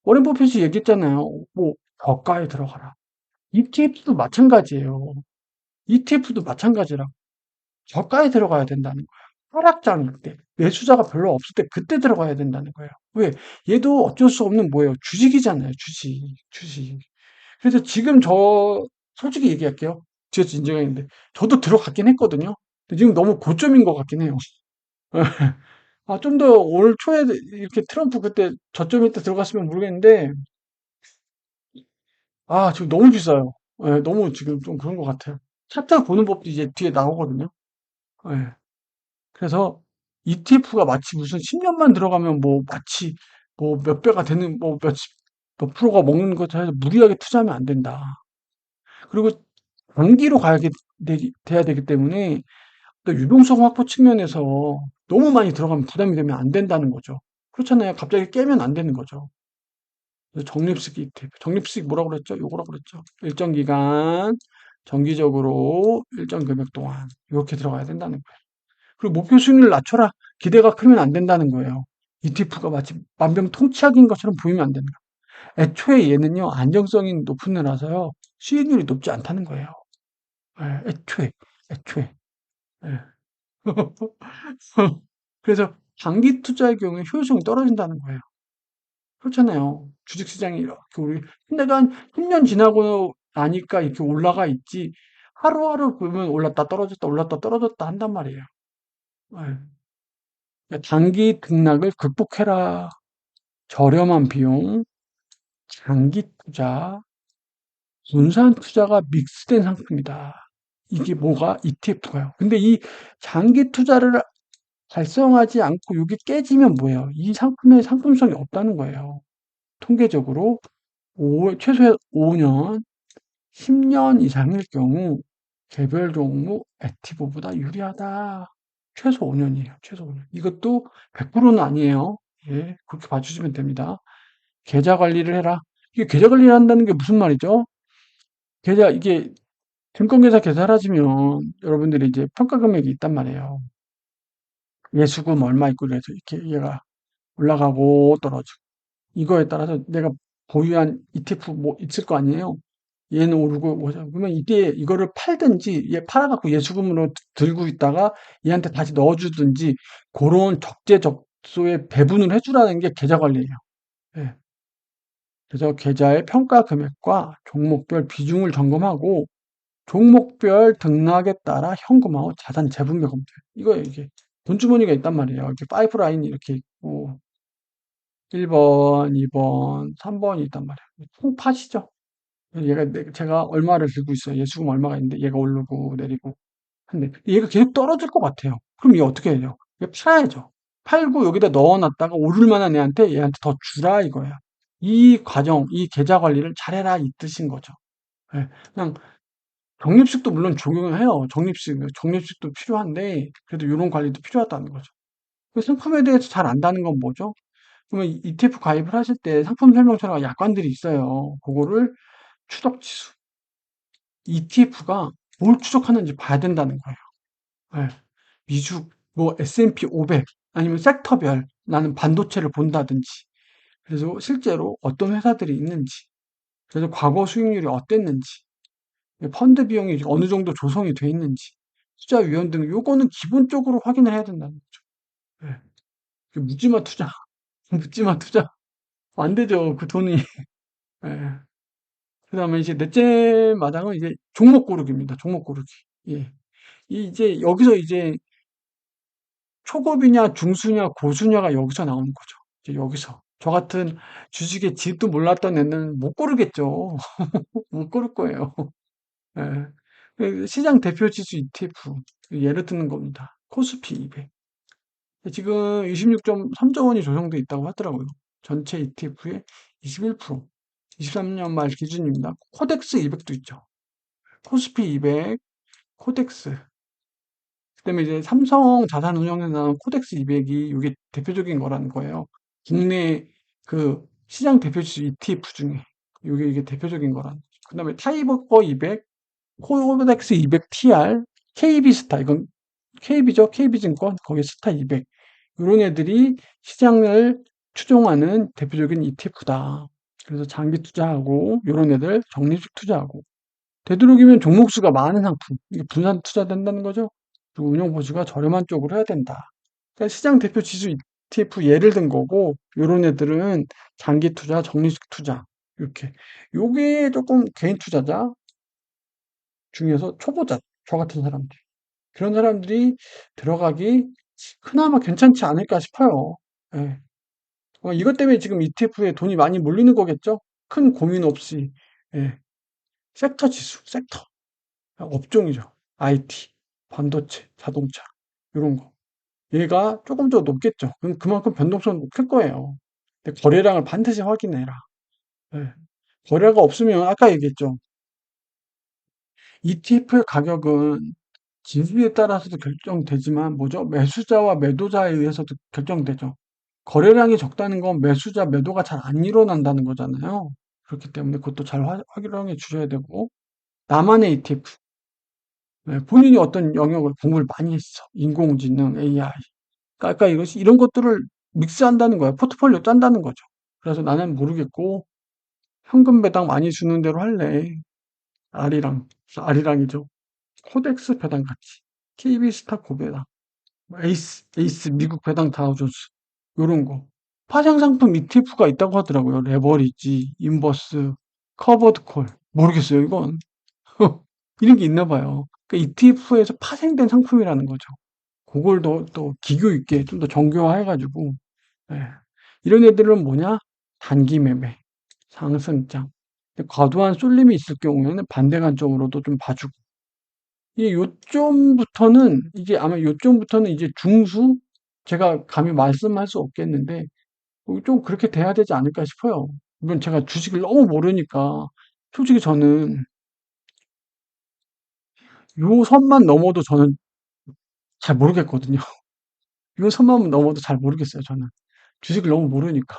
워렌 버핏이 얘기했잖아요. 뭐, 저가에 들어가라. ETF도 마찬가지예요. ETF도 마찬가지라고. 저가에 들어가야 된다는 거예요. 하락장일 때, 매수자가 별로 없을 때, 그때 들어가야 된다는 거예요. 왜? 얘도 어쩔 수 없는 뭐예요? 주식이잖아요, 주식. 그래서 지금 솔직히 얘기할게요. 제가 인정했는데, 저도 들어갔긴 했거든요. 근데 지금 너무 고점인 것 같긴 해요. 아, 좀 더 올 초에 이렇게 트럼프 그때 저점일 때 들어갔으면 모르겠는데, 아, 지금 너무 비싸요. 예, 너무 지금 좀 그런 것 같아요. 차트 보는 법도 이제 뒤에 나오거든요. 예. 그래서 ETF가 마치 무슨 10년만 들어가면 뭐 마치 뭐 몇 배가 되는 뭐 몇 프로가 먹는 것처럼 해서 무리하게 투자하면 안 된다. 그리고 장기로 돼야 되기 때문에 또 유동성 확보 측면에서 너무 많이 들어가면 부담이 되면 안 된다는 거죠. 그렇잖아요. 갑자기 깨면 안 되는 거죠. 그래서 적립식 ETF. 적립식 뭐라고 그랬죠? 요거라고 그랬죠. 일정 기간, 정기적으로 일정 금액 동안 이렇게 들어가야 된다는 거예요. 그리고 목표 수익률을 낮춰라. 기대가 크면 안 된다는 거예요. ETF가 마치 만병통치약인 것처럼 보이면 안 된다. 애초에 얘는요, 안정성이 높은 데라서요, 수익률이 높지 않다는 거예요. 예, 애초에. 예. 그래서 장기 투자의 경우에 효율성이 떨어진다는 거예요. 그렇잖아요. 주식시장이 이렇게 내가 한 10년 지나고 나니까 이렇게 올라가 있지. 하루하루 보면 올랐다 떨어졌다 한단 말이에요. 예. 그러니까 단기 등락을 극복해라. 저렴한 비용, 장기 투자, 분산 투자가 믹스된 상품이다. 이게 뭐가 ETF가요. 근데 이 장기 투자를 달성하지 않고 이게 깨지면 뭐예요? 이 상품의 상품성이 없다는 거예요. 통계적으로 최소 5년, 10년 이상일 경우 개별 종목 액티브보다 유리하다. 최소 5년이에요. 최소 5년. 이것도 100%는 아니에요. 예, 그렇게 봐주시면 됩니다. 계좌 관리를 해라. 이게 계좌 관리를 한다는 게 무슨 말이죠? 이게 증권계좌 사라지면 여러분들이 이제 평가 금액이 있단 말이에요. 예수금 얼마 있고 그래서 이렇게 얘가 올라가고 떨어지고. 이거에 따라서 내가 보유한 ETF 뭐 있을 거 아니에요? 얘는 오르고 그러면 이때 이거를 팔든지 얘 팔아갖고 예수금으로 들고 있다가 얘한테 다시 넣어주든지 그런 적재적소에 배분을 해주라는 게 계좌 관리예요. 예. 그래서 계좌의 평가 금액과 종목별 비중을 점검하고 종목별 등락에 따라 현금화와 자산 재분배 검토. 이게 돈주머니가 있단 말이에요. 이렇게 파이프라인이 이렇게 있고 1번, 2번, 3번이 있단 말이에요. 통파시죠. 제가 얼마를 들고 있어요. 예수금 얼마가 있는데 얘가 오르고 내리고 한데 얘가 계속 떨어질 것 같아요. 그럼 얘 어떻게 해요? 얘 팔아야죠. 팔고 여기다 넣어놨다가 오를 만한 얘한테 더 주라 이거야. 이 과정, 이 계좌 관리를 잘해라 이 뜻인 거죠. 예, 그냥 적립식도 물론 적용을 해요. 적립식도 필요한데 그래도 이런 관리도 필요하다는 거죠. 그 상품에 대해서 잘 안다는 건 뭐죠? 그러면 ETF 가입을 하실 때 상품 설명서랑 약관들이 있어요. 그거를 추적 지수. ETF가 뭘 추적하는지 봐야 된다는 거예요. 예. 미국, 뭐 S&P 500 아니면 섹터별 나는 반도체를 본다든지 그래서 실제로 어떤 회사들이 있는지 그래서 과거 수익률이 어땠는지 펀드 비용이 어느 정도 조성이 돼 있는지 투자 위원 등 요거는 기본적으로 확인을 해야 된다는 거죠. 예. 그 묻지마 투자, 묻지마 투자 안 되죠. 그 돈이. 예. 그다음에 이제 넷째 마당은 이제 종목 고르기입니다. 종목 고르기. 예. 이제 여기서 이제 초급이냐 중수냐 고수냐가 여기서 나오는 거죠. 이제 여기서 저 같은 주식의 집도 몰랐던 애는 못 고르겠죠. 못 고를 거예요. 예. 그 시장 대표 지수 ETF 예를 드는 겁니다. 코스피 200. 지금 26.3조 원이 조성돼 있다고 하더라고요. 전체 ETF의 21%. 23년 말 기준입니다. 코덱스 200도 있죠. 코스피 200, 코덱스. 그다음에 이제 삼성 자산운용에서 나온 코덱스 200이 이게 대표적인 거라는 거예요. 국내 그 시장 대표지수 ETF 중에 이게 대표적인 거라는 거죠. 그다음에 타이버거 200, 코덱스 200 TR, KB스타 이건 KB죠. KB증권 거기 스타 200 이런 애들이 시장을 추종하는 대표적인 ETF다. 그래서 장기 투자하고 이런 애들 적립식 투자하고 되도록이면 종목 수가 많은 상품 이게 분산 투자된다는 거죠. 그리고 운용 보수가 저렴한 쪽으로 해야 된다. 그러니까 시장 대표 지수 ETF 예를 든 거고 이런 애들은 장기 투자, 적립식 투자 이렇게 요게 조금 개인 투자자 중에서 초보자 저 같은 사람들 그런 사람들이 들어가기 그나마 괜찮지 않을까 싶어요. 예. 이것 때문에 지금 ETF에 돈이 많이 몰리는 거겠죠? 큰 고민 없이. 예. 섹터 지수, 섹터. 업종이죠. IT, 반도체, 자동차, 이런 거. 얘가 조금 더 높겠죠. 그럼 그만큼 변동성은 높을 거예요. 근데 거래량을 반드시 확인해라. 예. 거래가 없으면 아까 얘기했죠. ETF의 가격은 지수에 따라서도 결정되지만 뭐죠? 매수자와 매도자에 의해서도 결정되죠. 거래량이 적다는 건 매수자, 매도가 잘 안 일어난다는 거잖아요. 그렇기 때문에 그것도 잘 확인해 주셔야 되고 나만의 ETF 네, 본인이 어떤 영역을 공부를 많이 했어. 인공지능, AI. 그러니까 이것이 이런 것들을 믹스한다는 거야. 포트폴리오 짠다는 거죠. 그래서 나는 모르겠고 현금 배당 많이 주는 대로 할래. 아리랑이죠. 코덱스 배당 같이. KB스타 고배당. 에이스 미국 배당 다우존스 요런 거. 파생 상품 ETF가 있다고 하더라고요. 레버리지, 인버스, 커버드 콜. 모르겠어요, 이건. 이런 게 있나 봐요. 그러니까 ETF에서 파생된 상품이라는 거죠. 그걸 또 기교 있게 좀 더 정교화해가지고, 예. 이런 애들은 뭐냐? 단기 매매, 상승장. 과도한 쏠림이 있을 경우에는 반대 관점으로도 좀 봐주고. 이 요점부터는, 이제 아마 요점부터는 이제 중수? 제가 감히 말씀할 수 없겠는데, 좀 그렇게 돼야 되지 않을까 싶어요. 이건 제가 주식을 너무 모르니까, 솔직히 저는 요 선만 넘어도 저는 잘 모르겠거든요. 요 선만 넘어도 잘 모르겠어요, 저는. 주식을 너무 모르니까.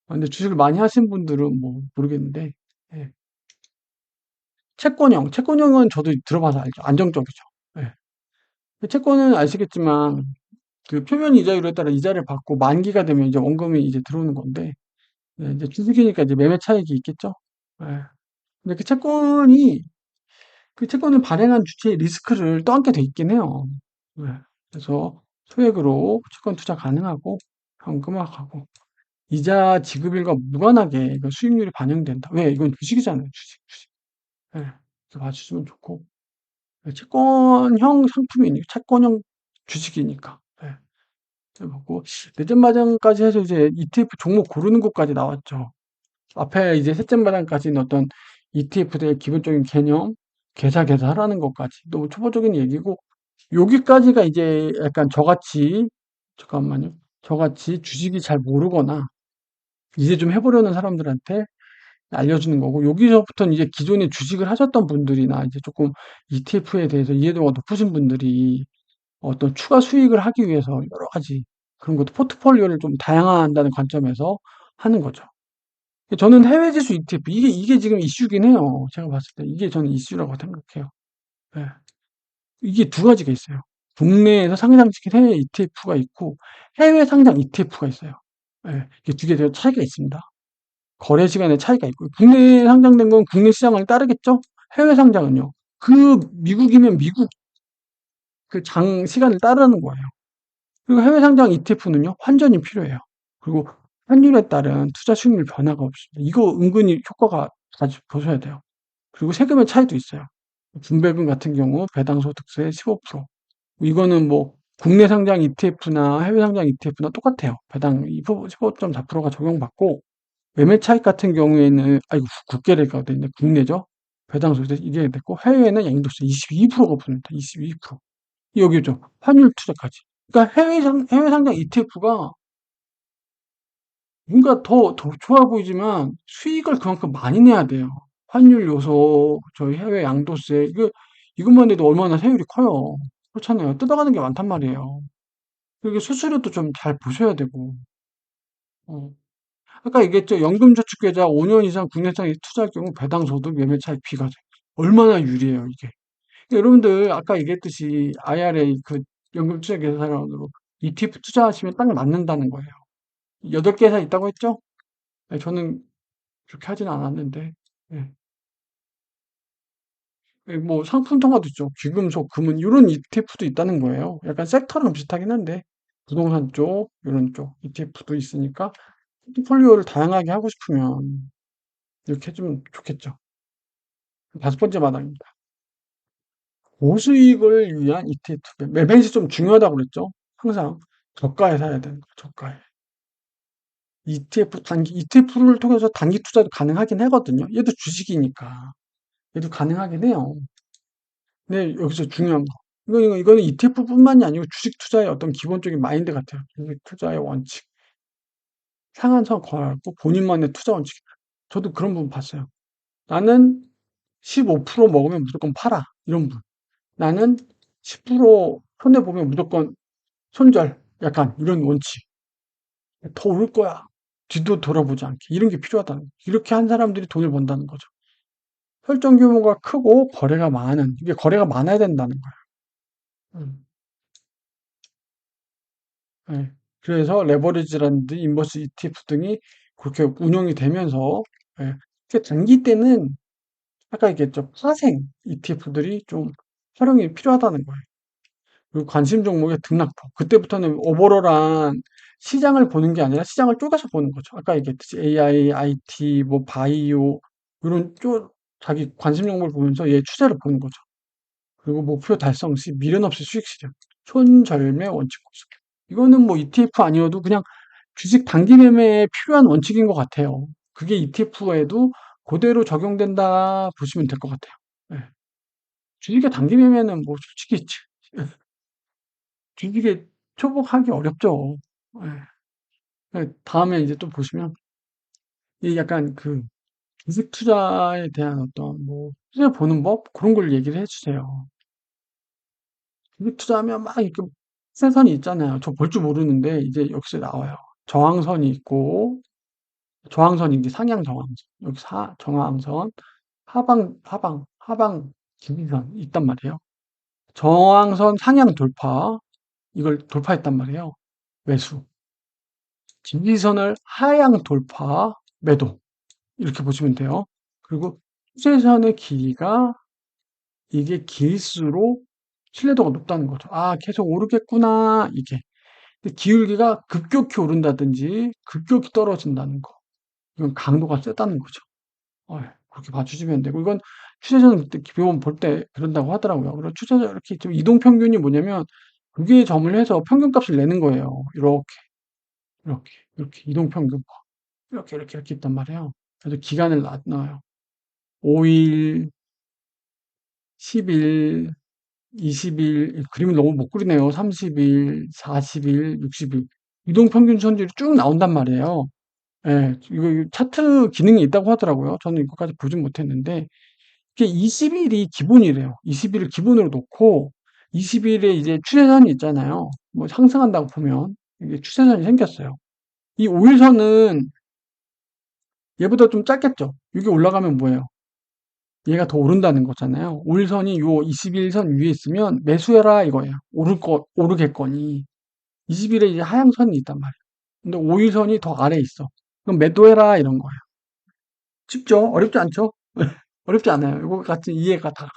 근데 주식을 많이 하신 분들은 뭐 모르겠는데, 예. 채권형은 저도 들어봐서 알죠. 안정적이죠. 예. 채권은 아시겠지만, 그 표면 이자율에 따라 이자를 받고 만기가 되면 이제 원금이 이제 들어오는 건데, 예, 이제 주식이니까 이제 매매 차익이 있겠죠. 예. 근데 그 채권을 발행한 주체의 리스크를 떠안게 돼 있긴 해요. 예. 그래서 소액으로 채권 투자 가능하고, 현금화하고, 이자 지급일과 무관하게 그 수익률이 반영된다. 왜? 이건 주식이잖아요, 주식. 예. 그래서 봐주시면 좋고. 예, 채권형 상품이니까, 채권형 주식이니까. 예. 보고, 내전 마장까지 해서 이제 ETF 종목 고르는 것까지 나왔죠. 앞에 이제 셋째 마당까지는 어떤 ETF들의 기본적인 개념, 계좌하라는 것까지 너무 초보적인 얘기고, 여기까지가 이제 약간 저같이, 잠깐만요. 저같이 주식이 잘 모르거나, 이제 좀 해보려는 사람들한테 알려주는 거고, 여기서부터는 이제 기존에 주식을 하셨던 분들이나 이제 조금 ETF에 대해서 이해도가 높으신 분들이 어떤 추가 수익을 하기 위해서 여러 가지 그런 것도 포트폴리오를 좀 다양화한다는 관점에서 하는 거죠. 저는 해외 지수 ETF, 이게 지금 이슈긴 해요. 제가 봤을 때. 이게 저는 이슈라고 생각해요. 예. 이게 두 가지가 있어요. 국내에서 상장시킨 해외 ETF가 있고 해외 상장 ETF가 있어요. 예, 이게 두 개 차이가 있습니다. 거래 시간에 차이가 있고 국내에 상장된 건 국내 시장을 따르겠죠? 해외 상장은요. 그 미국이면 미국 그 장 시간을 따르는 거예요. 그리고 해외 상장 ETF는요. 환전이 필요해요. 그리고 환율에 따른 투자 수익률 변화가 없습니다. 이거 은근히 효과가 자주 보셔야 돼요. 그리고 세금의 차이도 있어요. 분배금 같은 경우 배당 소득세 15%. 이거는 뭐 국내 상장 ETF나 해외 상장 ETF나 똑같아요. 배당 15.4%가 적용받고 매매 차익 같은 경우에는 아이고 국계래가 되는데 국내죠. 배당 소득세 이게 됐고 해외에는 양도세 22%가 붙는다. 22%. 여기죠. 환율 투자까지. 그러니까 해외 상장 ETF가 뭔가 더 좋아 보이지만 수익을 그만큼 많이 내야 돼요. 환율 요소, 저희 해외 양도세, 이것만 해도 얼마나 세율이 커요. 그렇잖아요. 뜯어가는 게 많단 말이에요. 그리고 수수료도 좀 잘 보셔야 되고. 어. 아까 얘기했죠. 연금저축계좌 5년 이상 국내장에 투자할 경우 배당소득 매매차익 비과세. 얼마나 유리해요, 이게. 그러니까 여러분들 아까 얘기했듯이 IRA 그 연금투자계좌로 ETF 투자하시면 딱 맞는다는 거예요. 8개 회사 있다고 했죠? 네, 저는 그렇게 하진 않았는데. 예. 예, 뭐 상품 통화도 있죠. 귀금속, 금은 이런 ETF도 있다는 거예요. 약간 섹터랑 비슷하긴 한데 부동산 쪽, 이런 쪽 ETF도 있으니까 포트폴리오를 다양하게 하고 싶으면 이렇게 해주면 좋겠죠. 다섯 번째 마당입니다. 고수익을 위한 ETF. 매매시 좀 중요하다고 그랬죠. 항상 저가에 사야 되는 거예요. 저가에. ETF를 통해서 단기 투자도 가능하긴 하거든요. 얘도 주식이니까. 얘도 가능하긴 해요. 네, 여기서 중요한 거. 이거는 ETF뿐만이 아니고 주식 투자의 어떤 기본적인 마인드 같아요. 주식 투자의 원칙. 상한선 걸고 본인만의 투자 원칙. 저도 그런 분 봤어요. 나는 15% 먹으면 무조건 팔아. 이런 분. 나는 10% 손해보면 무조건 손절. 약간 이런 원칙. 더 오를 거야. 뒤도 돌아보지 않게. 이런 게 필요하다는 거죠. 이렇게 한 사람들이 돈을 번다는 거죠. 설정 규모가 크고 거래가 많은. 이게 거래가 많아야 된다는 거예요. 예. 그래서 레버리지라든지 인버스 ETF 등이 그렇게 운영이 되면서 예. 단기 때는 아까 얘기했죠. 파생 ETF들이 좀 활용이 필요하다는 거예요. 그리고 관심 종목의 등락폭. 그때부터는 오버롤한 시장을 보는 게 아니라 시장을 쪼개서 보는 거죠. 아까 얘기했듯이 AI, IT, 뭐 바이오 이런 자기 관심 종목을 보면서 얘 추세를 보는 거죠. 그리고 목표 달성 시 미련 없이 수익 실현. 손절매 원칙 구성. 이거는 뭐 ETF 아니어도 그냥 주식 단기 매매에 필요한 원칙인 것 같아요. 그게 ETF에도 그대로 적용된다 보시면 될 것 같아요. 예. 주식의 단기 매매는 뭐 솔직히 주식에 초복하기 어렵죠. 예. 다음에 이제 또 보시면 이 약간 그 주식 투자에 대한 어떤 뭐 투자 보는 법 그런 걸 얘기를 해주세요. 주식 투자하면 막 이렇게 세선이 있잖아요. 저 볼 줄 모르는데 이제 여기서 나와요. 저항선이 있고 저항선이 이제 상향 저항선 여기 저항선 하방 지지선 있단 말이에요. 저항선 상향 돌파 이걸 돌파했단 말이에요. 매수. 지지선을 하향 돌파 매도 이렇게 보시면 돼요. 그리고 추세선의 길이가 이게 길수록 신뢰도가 높다는 거죠. 아, 계속 오르겠구나 이게. 근데 기울기가 급격히 오른다든지 급격히 떨어진다는 거. 이건 강도가 세다는 거죠. 그렇게 봐주시면 되고 이건 추세선 그때 기본 볼 때 그런다고 하더라고요. 그리고 추세선 이렇게 좀 이동 평균이 뭐냐면 그게 점을 해서 평균값을 내는 거예요. 이렇게 이렇게 이렇게 이동 평균 이렇게 있단 말이에요. 그래서 기간을 나눠요. 5일, 10일, 20일 그림을 너무 못 그리네요. 30일, 40일, 60일 이동 평균 선들이 쭉 나온단 말이에요. 예, 이거 차트 기능이 있다고 하더라고요. 저는 이거까지 보진 못했는데 이게 20일이 기본이래요. 20일을 기본으로 놓고 20일에 이제 추세선이 있잖아요. 뭐 상승한다고 보면 이게 추세선이 생겼어요. 이 5일선은 얘보다 좀 짧겠죠. 이게 올라가면 뭐예요? 얘가 더 오른다는 거잖아요. 5일선이 요 21선 위에 있으면 매수해라 이거예요. 오르겠거니. 20일에 이제 하향선이 있단 말이에요. 근데 5일선이 더 아래에 있어. 그럼 매도해라 이런 거예요. 쉽죠? 어렵지 않죠? 어렵지 않아요. 이거 같은 이해가 다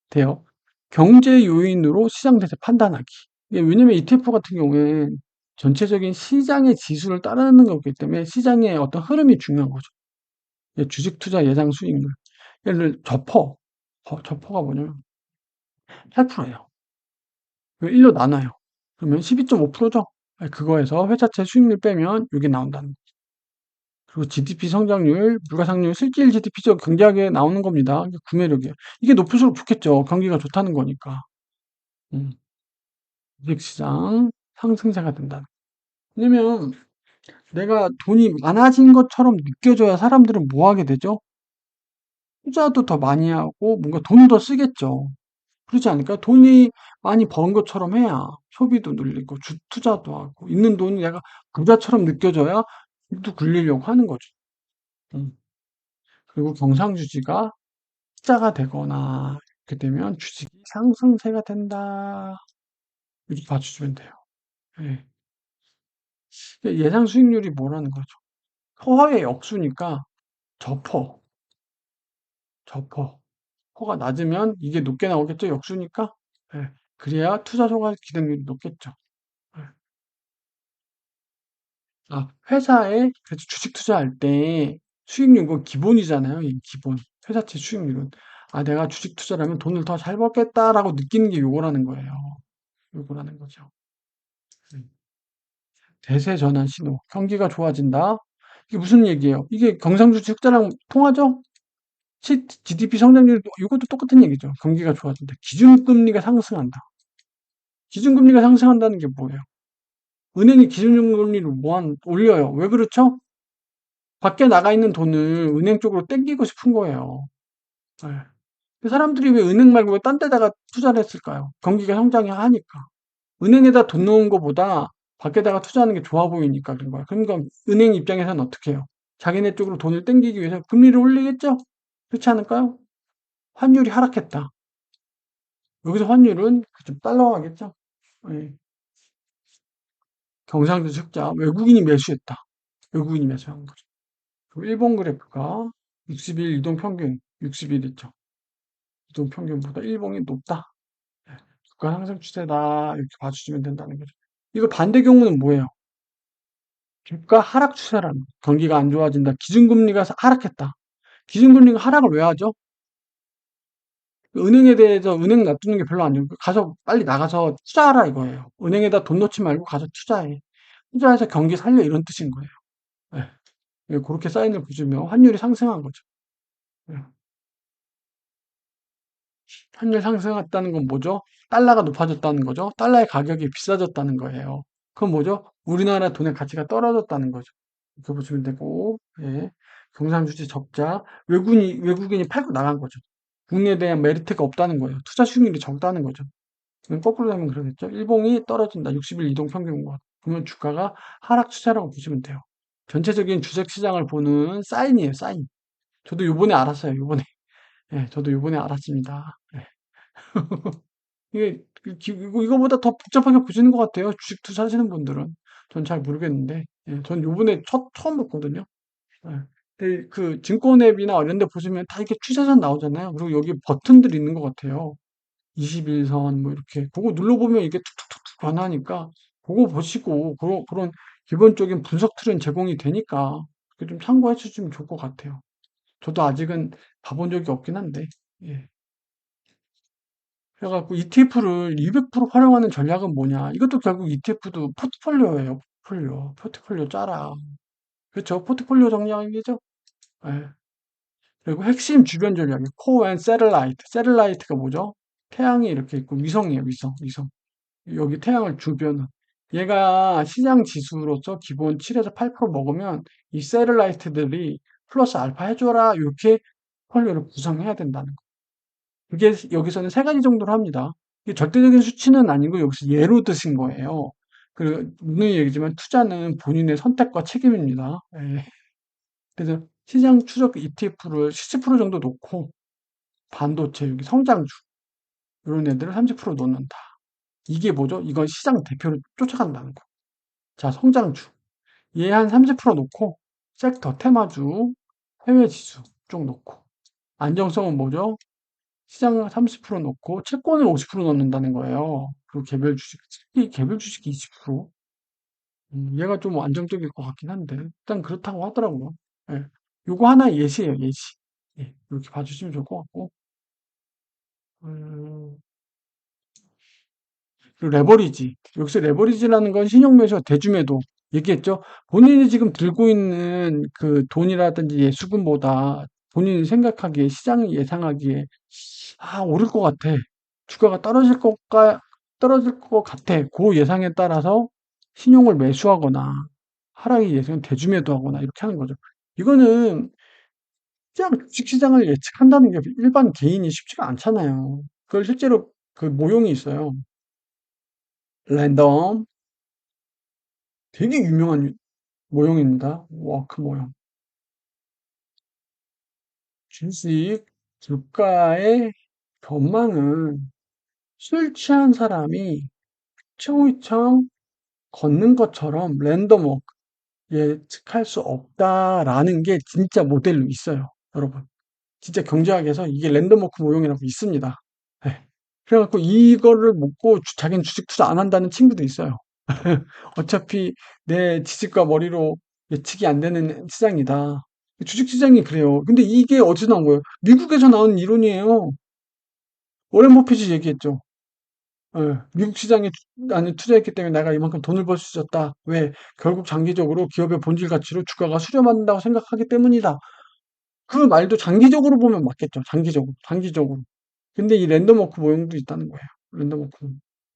돼요. 경제 요인으로 시장 대세 판단하기. 왜냐면 ETF 같은 경우엔 전체적인 시장의 지수를 따르는 거기 때문에 시장의 어떤 흐름이 중요한 거죠. 주식 투자 예상 수익률. 예를 들어 저퍼가 뭐냐면 8%예요. 1로 나눠요. 그러면 12.5%죠. 그거에서 회사채 수익률 빼면 이게 나온다는 거. 그리고 GDP 성장률, 물가상률, 실질 GDP죠. 경제학에 나오는 겁니다. 이게 구매력이에요. 이게 높을수록 좋겠죠. 경기가 좋다는 거니까. 음, 주식시장 상승세가 된다. 왜냐면 내가 돈이 많아진 것처럼 느껴져야 사람들은 뭐 하게 되죠? 투자도 더 많이 하고 뭔가 돈을 더 쓰겠죠. 그렇지 않을까? 돈이 많이 번 것처럼 해야 소비도 늘리고 투자도 하고 있는 돈이 내가 부자처럼 느껴져야 또 굴리려고 하는 거죠. 음. 그리고 경상주지가 흑자가 되거나 이렇게 되면 주식이 상승세가 된다. 이렇게 봐주시면 돼요. 예. 예상 수익률이 뭐라는 거죠? 허의 역수니까 저퍼, 저퍼. 허가 낮으면 이게 높게 나오겠죠? 역수니까. 예. 그래야 투자 소각 기대율이 높겠죠. 예. 회사에 그래서 주식 투자할 때 수익률 그 기본이잖아요. 이 기본. 회사채 수익률은. 내가 주식 투자를 하면 돈을 더 잘 벌겠다라고 느끼는 게 요거라는 거예요. 요거라는 거죠. 음. 대세 전환 신호. 경기가 좋아진다. 이게 무슨 얘기예요? 이게 경상주지 흑자랑 통하죠? GDP 성장률, 이것도 똑같은 얘기죠. 경기가 좋아진다. 기준금리가 상승한다. 기준금리가 상승한다는 게 뭐예요? 은행이 기준금리를 올려요. 왜 그렇죠? 밖에 나가 있는 돈을 은행 쪽으로 땡기고 싶은 거예요. 네. 사람들이 왜 은행 말고 왜 딴 데다가 투자를 했을까요? 경기가 성장이 하니까. 은행에다 돈 넣은 것보다 밖에다가 투자하는 게 좋아 보이니까 그런 거야. 그러니까 은행 입장에서는 어떻게 해요? 자기네 쪽으로 돈을 땡기기 위해서 금리를 올리겠죠? 그렇지 않을까요? 환율이 하락했다. 여기서 환율은 좀 달러가겠죠? 예. 경상도 적자, 외국인이 매수했다. 외국인이 매수한 거죠. 그리고 일본 그래프가 60일 이동평균, 60일 있죠. 이동평균보다 일본이 높다. 예. 주가 상승 추세다. 이렇게 봐주시면 된다는 거죠. 이거 반대 경우는 뭐예요? 주가 하락 추세라는 거예요. 경기가 안 좋아진다. 기준금리가 하락했다. 기준금리가 하락을 왜 하죠? 은행에 대해서 은행 놔두는 게 별로 안 좋고 가서 빨리 나가서 투자하라 이거예요. 은행에다 돈 넣지 말고 가서 투자해. 투자해서 경기 살려 이런 뜻인 거예요. 예. 예, 그렇게 사인을 보시면 환율이 상승한 거죠. 예. 환율 상승했다는 건 뭐죠? 달러가 높아졌다는 거죠. 달러의 가격이 비싸졌다는 거예요. 그건 뭐죠? 우리나라 돈의 가치가 떨어졌다는 거죠. 이렇게 보시면 되고, 예. 경상주지 적자, 외국인이 팔고 나간 거죠. 국내에 대한 메리트가 없다는 거예요. 투자 수익률이 적다는 거죠. 거꾸로 되면 그러겠죠. 일봉이 떨어진다. 60일 이동 평균과. 그러면 주가가 하락 추세라고 보시면 돼요. 전체적인 주식 시장을 보는 사인이에요, 사인. 저도 요번에 알았어요, 요번에. 예, 저도 요번에 알았습니다. 예. 이게, 이거보다 더 복잡하게 보시는 것 같아요. 주식 투자하시는 분들은. 전 잘 모르겠는데. 예, 전 요번에 처음 봤거든요. 예. 근데 그 증권 앱이나 이런 데 보시면 다 이렇게 추세선 나오잖아요. 그리고 여기 버튼들이 있는 것 같아요. 21선 뭐 이렇게 그거 눌러보면 이게 툭툭툭툭 변하니까 그거 보시고 그런 기본적인 분석 툴은 제공이 되니까 그게 좀 참고해 주시면 좋을 것 같아요. 저도 아직은 봐본 적이 없긴 한데 예. 그래갖고 ETF를 200% 활용하는 전략은 뭐냐? 이것도 결국 ETF도 포트폴리오예요. 포트폴리오 짜라. 그렇죠? 포트폴리오 정리하기죠. 예. 그리고 핵심 주변 전략이 코어 앤 세틀라이트. 세틀라이트가 뭐죠? 태양이 이렇게 있고 위성이에요. 위성. 여기 태양을 주변은 얘가 시장 지수로서 기본 7에서 8% 먹으면 이 세틀라이트들이 플러스 알파 해줘라 이렇게 폴리오를 구성해야 된다는 거. 그게 여기서는 세 가지 정도로 합니다. 이게 절대적인 수치는 아니고 여기서 예로 드신 거예요. 그 분명히 얘기지만 투자는 본인의 선택과 책임입니다. 예. 그래서 시장 추적 ETF를 70% 정도 놓고 반도체, 여기 성장주, 이런 애들을 30% 넣는다. 이게 뭐죠? 이건 시장 대표를 쫓아간다는 거. 자, 성장주. 얘 한 30% 놓고, 섹터, 테마주, 해외 지수 쭉 놓고. 안정성은 뭐죠? 시장 30% 놓고, 채권을 50% 넣는다는 거예요. 그리고 개별 주식, 특히 개별 주식 20%. 얘가 좀 안정적일 것 같긴 한데, 일단 그렇다고 하더라고요. 예. 요거 하나 예시예요, 예시. 예, 이렇게 봐주시면 좋을 것 같고. 음, 그리고 레버리지. 여기서 레버리지라는 건 신용매수와 대주매도 얘기했죠. 본인이 지금 들고 있는 그 돈이라든지 예수금보다 본인이 생각하기에, 시장이 예상하기에, 아, 오를 것 같아. 주가가 떨어질 것 같아. 그 예상에 따라서 신용을 매수하거나, 하락이 예상 대주매도 하거나, 이렇게 하는 거죠. 이거는 주식시장을 예측한다는 게 일반 개인이 쉽지가 않잖아요. 그걸 실제로 그 모형이 있어요. 랜덤. 되게 유명한 모형입니다. 워크 모형. 주식 주가의 전망은 술 취한 사람이 휘청휘청 걷는 것처럼 랜덤 워크 예측할 수 없다라는 게 진짜 모델로 있어요. 여러분. 진짜 경제학에서 이게 랜덤 워크 모형이라고 있습니다. 네. 그래갖고 이거를 먹고 자기는 주식 투자 안 한다는 친구도 있어요. 어차피 내 지식과 머리로 예측이 안 되는 시장이다. 주식 시장이 그래요. 근데 이게 어디서 나온 거예요? 미국에서 나온 이론이에요. 워렌 버핏이 얘기했죠. 예, 미국 시장에 안에 투자했기 때문에 내가 이만큼 돈을 벌 수 있었다. 왜? 결국 장기적으로 기업의 본질 가치로 주가가 수렴한다고 생각하기 때문이다. 그 말도 장기적으로 보면 맞겠죠. 장기적으로. 장기적으로. 근데 이 랜덤 워크 모형도 있다는 거예요. 랜덤 워크.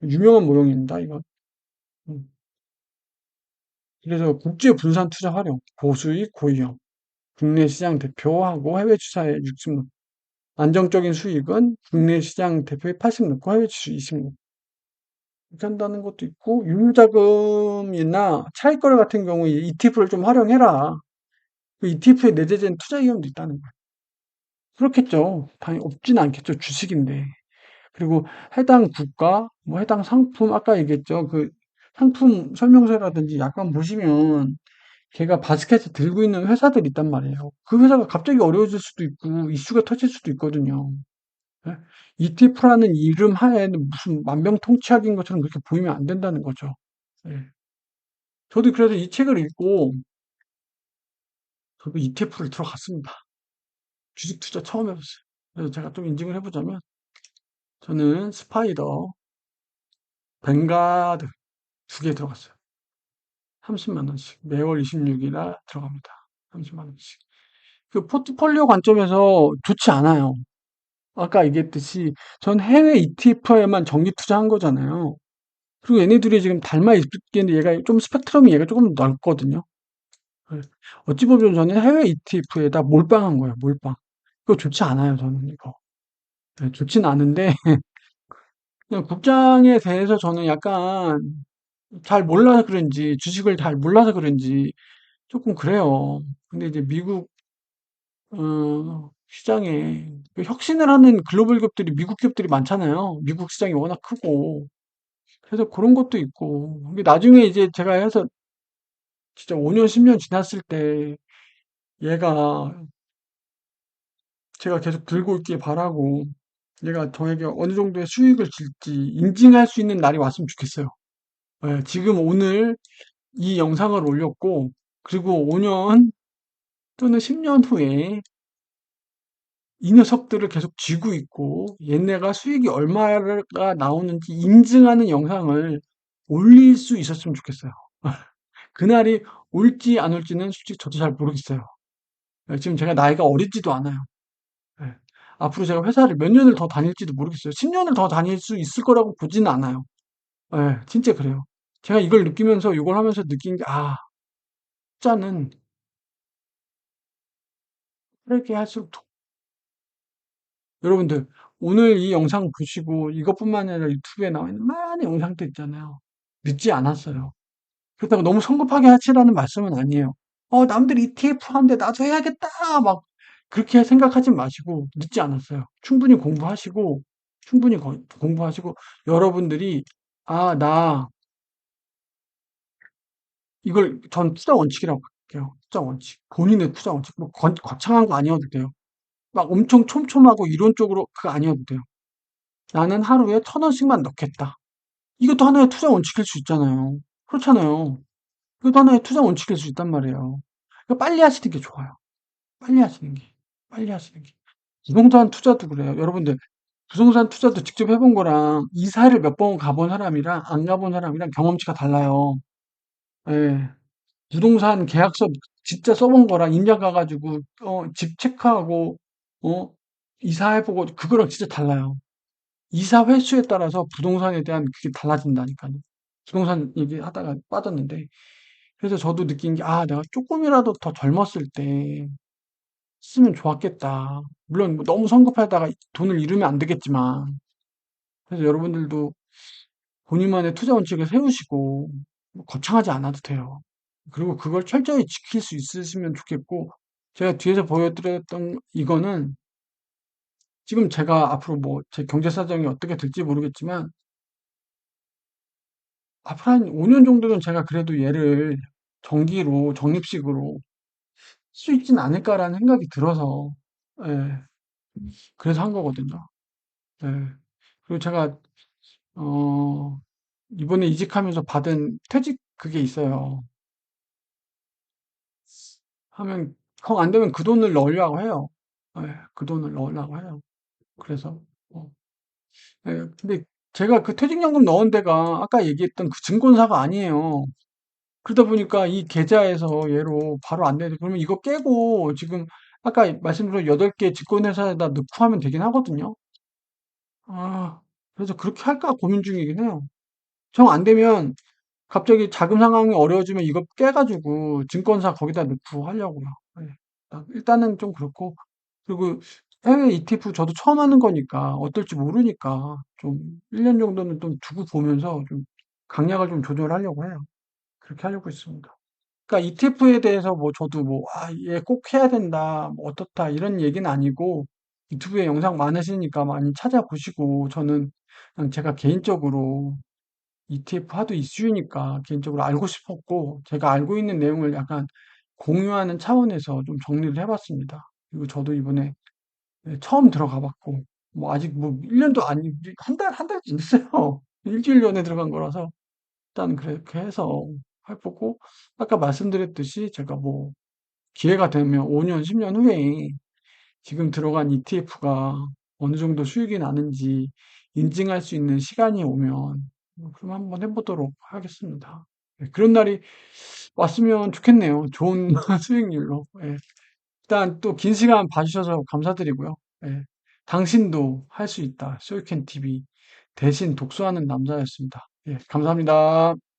유명한 모형입니다, 이건. 음. 그래서 국제 분산 투자 활용, 고수익, 고위험. 국내 시장 대표하고 해외 주사에 60 넣고, 안정적인 수익은 국내 시장 대표에 80 넣고 해외 지수 20 넣고, 이렇게 한다는 것도 있고, 유유자금이나 차익거래 같은 경우에 ETF를 좀 활용해라. 그 ETF에 내재된 투자 위험도 있다는 거예요. 그렇겠죠. 당연히 없진 않겠죠. 주식인데. 그리고 해당 국가, 뭐 해당 상품, 아까 얘기했죠. 그 상품 설명서라든지 약관 보시면 걔가 바스켓에 들고 있는 회사들이 있단 말이에요. 그 회사가 갑자기 어려워질 수도 있고 이슈가 터질 수도 있거든요. 예? ETF라는 이름 하에는 무슨 만병통치약인 것처럼 그렇게 보이면 안 된다는 거죠. 예. 저도 그래서 이 책을 읽고 저도 ETF를 들어갔습니다. 주식 투자 처음 해봤어요. 그래서 제가 좀 인증을 해보자면 저는 스파이더, 뱅가드 두 개 들어갔어요. 30만 원씩 매월 26일날 들어갑니다. 30만 원씩. 그 포트폴리오 관점에서 좋지 않아요. 아까 얘기했듯이 전 해외 ETF에만 정기 투자한 거잖아요. 그리고 얘네들이 지금 닮아 있겠는데 얘가 좀 스펙트럼이 얘가 조금 넓거든요. 네. 어찌 보면 저는 해외 ETF에다 몰빵한 거예요. 몰빵. 그거 좋지 않아요. 저는 이거. 네, 좋진 않은데 그냥 국장에 대해서 저는 약간 잘 몰라서 그런지 주식을 잘 몰라서 그런지 조금 그래요. 근데 이제 미국 시장에 그 혁신을 하는 글로벌 기업들이 미국 기업들이 많잖아요. 미국 시장이 워낙 크고. 그래서 그런 것도 있고. 근데 나중에 이제 제가 해서 진짜 5년, 10년 지났을 때 얘가 제가 계속 들고 있길 바라고 얘가 저에게 어느 정도의 수익을 줄지 인증할 수 있는 날이 왔으면 좋겠어요. 예, 지금 오늘 이 영상을 올렸고, 그리고 5년 또는 10년 후에 이 녀석들을 계속 쥐고 있고 얘네가 수익이 얼마가 나오는지 인증하는 영상을 올릴 수 있었으면 좋겠어요. 그날이 올지 안 올지는 솔직히 저도 잘 모르겠어요. 지금 제가 나이가 어리지도 않아요. 예. 앞으로 제가 회사를 몇 년을 더 다닐지도 모르겠어요. 10년을 더 다닐 수 있을 거라고 보지는 않아요. 예, 진짜 그래요. 제가 이걸 느끼면서 이걸 하면서 느낀 게, 아, 숫자는 빠르게 할수록 여러분들, 오늘 이 영상 보시고 이것뿐만 아니라 유튜브에 나와 있는 많은 영상들 있잖아요. 늦지 않았어요. 그렇다고 너무 성급하게 하시라는 말씀은 아니에요. 남들이 ETF 하는데 나도 해야겠다. 막 그렇게 생각하지 마시고 늦지 않았어요. 충분히 공부하시고 충분히 공부하시고 여러분들이 아, 나 이걸 전 투자 원칙이라고 할게요. 투자 원칙. 본인의 투자 원칙. 뭐 거창한 거 아니어도 돼요. 막 엄청 촘촘하고 이론적으로 그거 아니어도 돼요. 나는 하루에 1,000원씩만 넣겠다. 이것도 하나의 투자 원칙일 수 있잖아요. 그렇잖아요. 이것도 하나의 투자 원칙일 수 있단 말이에요. 그러니까 빨리 하시는 게 좋아요. 빨리 하시는 게. 빨리 하시는 게. 부동산 투자도 그래요. 여러분들, 부동산 투자도 직접 해본 거랑 이사를 몇 번 가본 사람이랑 안 가본 사람이랑 경험치가 달라요. 예. 부동산 계약서 진짜 써본 거랑 임장 가가지고, 집 체크하고, 어, 이사해보고, 그거랑 진짜 달라요. 이사 횟수에 따라서 부동산에 대한 그게 달라진다니까요. 부동산 얘기하다가 빠졌는데. 그래서 저도 느낀 게, 아, 내가 조금이라도 더 젊었을 때 쓰면 좋았겠다. 물론 뭐 너무 성급하다가 돈을 잃으면 안 되겠지만. 그래서 여러분들도 본인만의 투자 원칙을 세우시고, 뭐 거창하지 않아도 돼요. 그리고 그걸 철저히 지킬 수 있으시면 좋겠고, 제가 뒤에서 보여드렸던 이거는 지금 제가 앞으로 뭐 제 경제 사정이 어떻게 될지 모르겠지만, 앞으로 한 5년 정도는 제가 그래도 얘를 정기로, 적립식으로 쓸 수 있진 않을까라는 생각이 들어서, 예, 그래서 한 거거든요. 예. 그리고 제가, 어, 이번에 이직하면서 받은 퇴직 그게 있어요. 하면, 안 되면 그 돈을 넣으려고 해요. 예, 그 돈을 넣으려고 해요. 그래서, 어, 예, 근데 제가 그 퇴직연금 넣은 데가 아까 얘기했던 그 증권사가 아니에요. 그러다 보니까 이 계좌에서 얘로 바로 안 되죠. 그러면 이거 깨고 지금 아까 말씀드린 8개 증권회사에다 넣고 하면 되긴 하거든요. 아, 그래서 그렇게 할까 고민 중이긴 해요. 정 안 되면 갑자기 자금 상황이 어려워지면 이거 깨가지고 증권사 거기다 넣고 하려고요. 예. 일단은 좀 그렇고, 그리고 해외 ETF 저도 처음 하는 거니까 어떨지 모르니까 좀 1년 정도는 좀 두고 보면서 좀 강약을 좀 조절하려고 해요. 그렇게 하려고 있습니다. 그러니까 ETF에 대해서 뭐 저도 뭐, 아, 얘 꼭 해야 된다, 뭐 어떻다, 이런 얘기는 아니고 유튜브에 영상 많으시니까 많이 찾아보시고 저는 그냥 제가 개인적으로 ETF 하도 이슈니까 개인적으로 알고 싶었고 제가 알고 있는 내용을 약간 공유하는 차원에서 좀 정리를 해봤습니다. 그리고 저도 이번에 처음 들어가 봤고 뭐 아직 뭐 1년도 아니 한 달 지났어요. 일주일 전에 들어간 거라서 일단 그렇게 해서 해보고 아까 말씀드렸듯이 제가 뭐 기회가 되면 5년, 10년 후에 지금 들어간 ETF가 어느 정도 수익이 나는지 인증할 수 있는 시간이 오면 그럼 한번 해보도록 하겠습니다. 네, 그런 날이 왔으면 좋겠네요. 좋은 수익률로. 예. 일단 또 긴 시간 봐주셔서 감사드리고요. 예. 당신도 할 수 있다. 소유캔 TV 대신 독서하는 남자였습니다. 예, 감사합니다.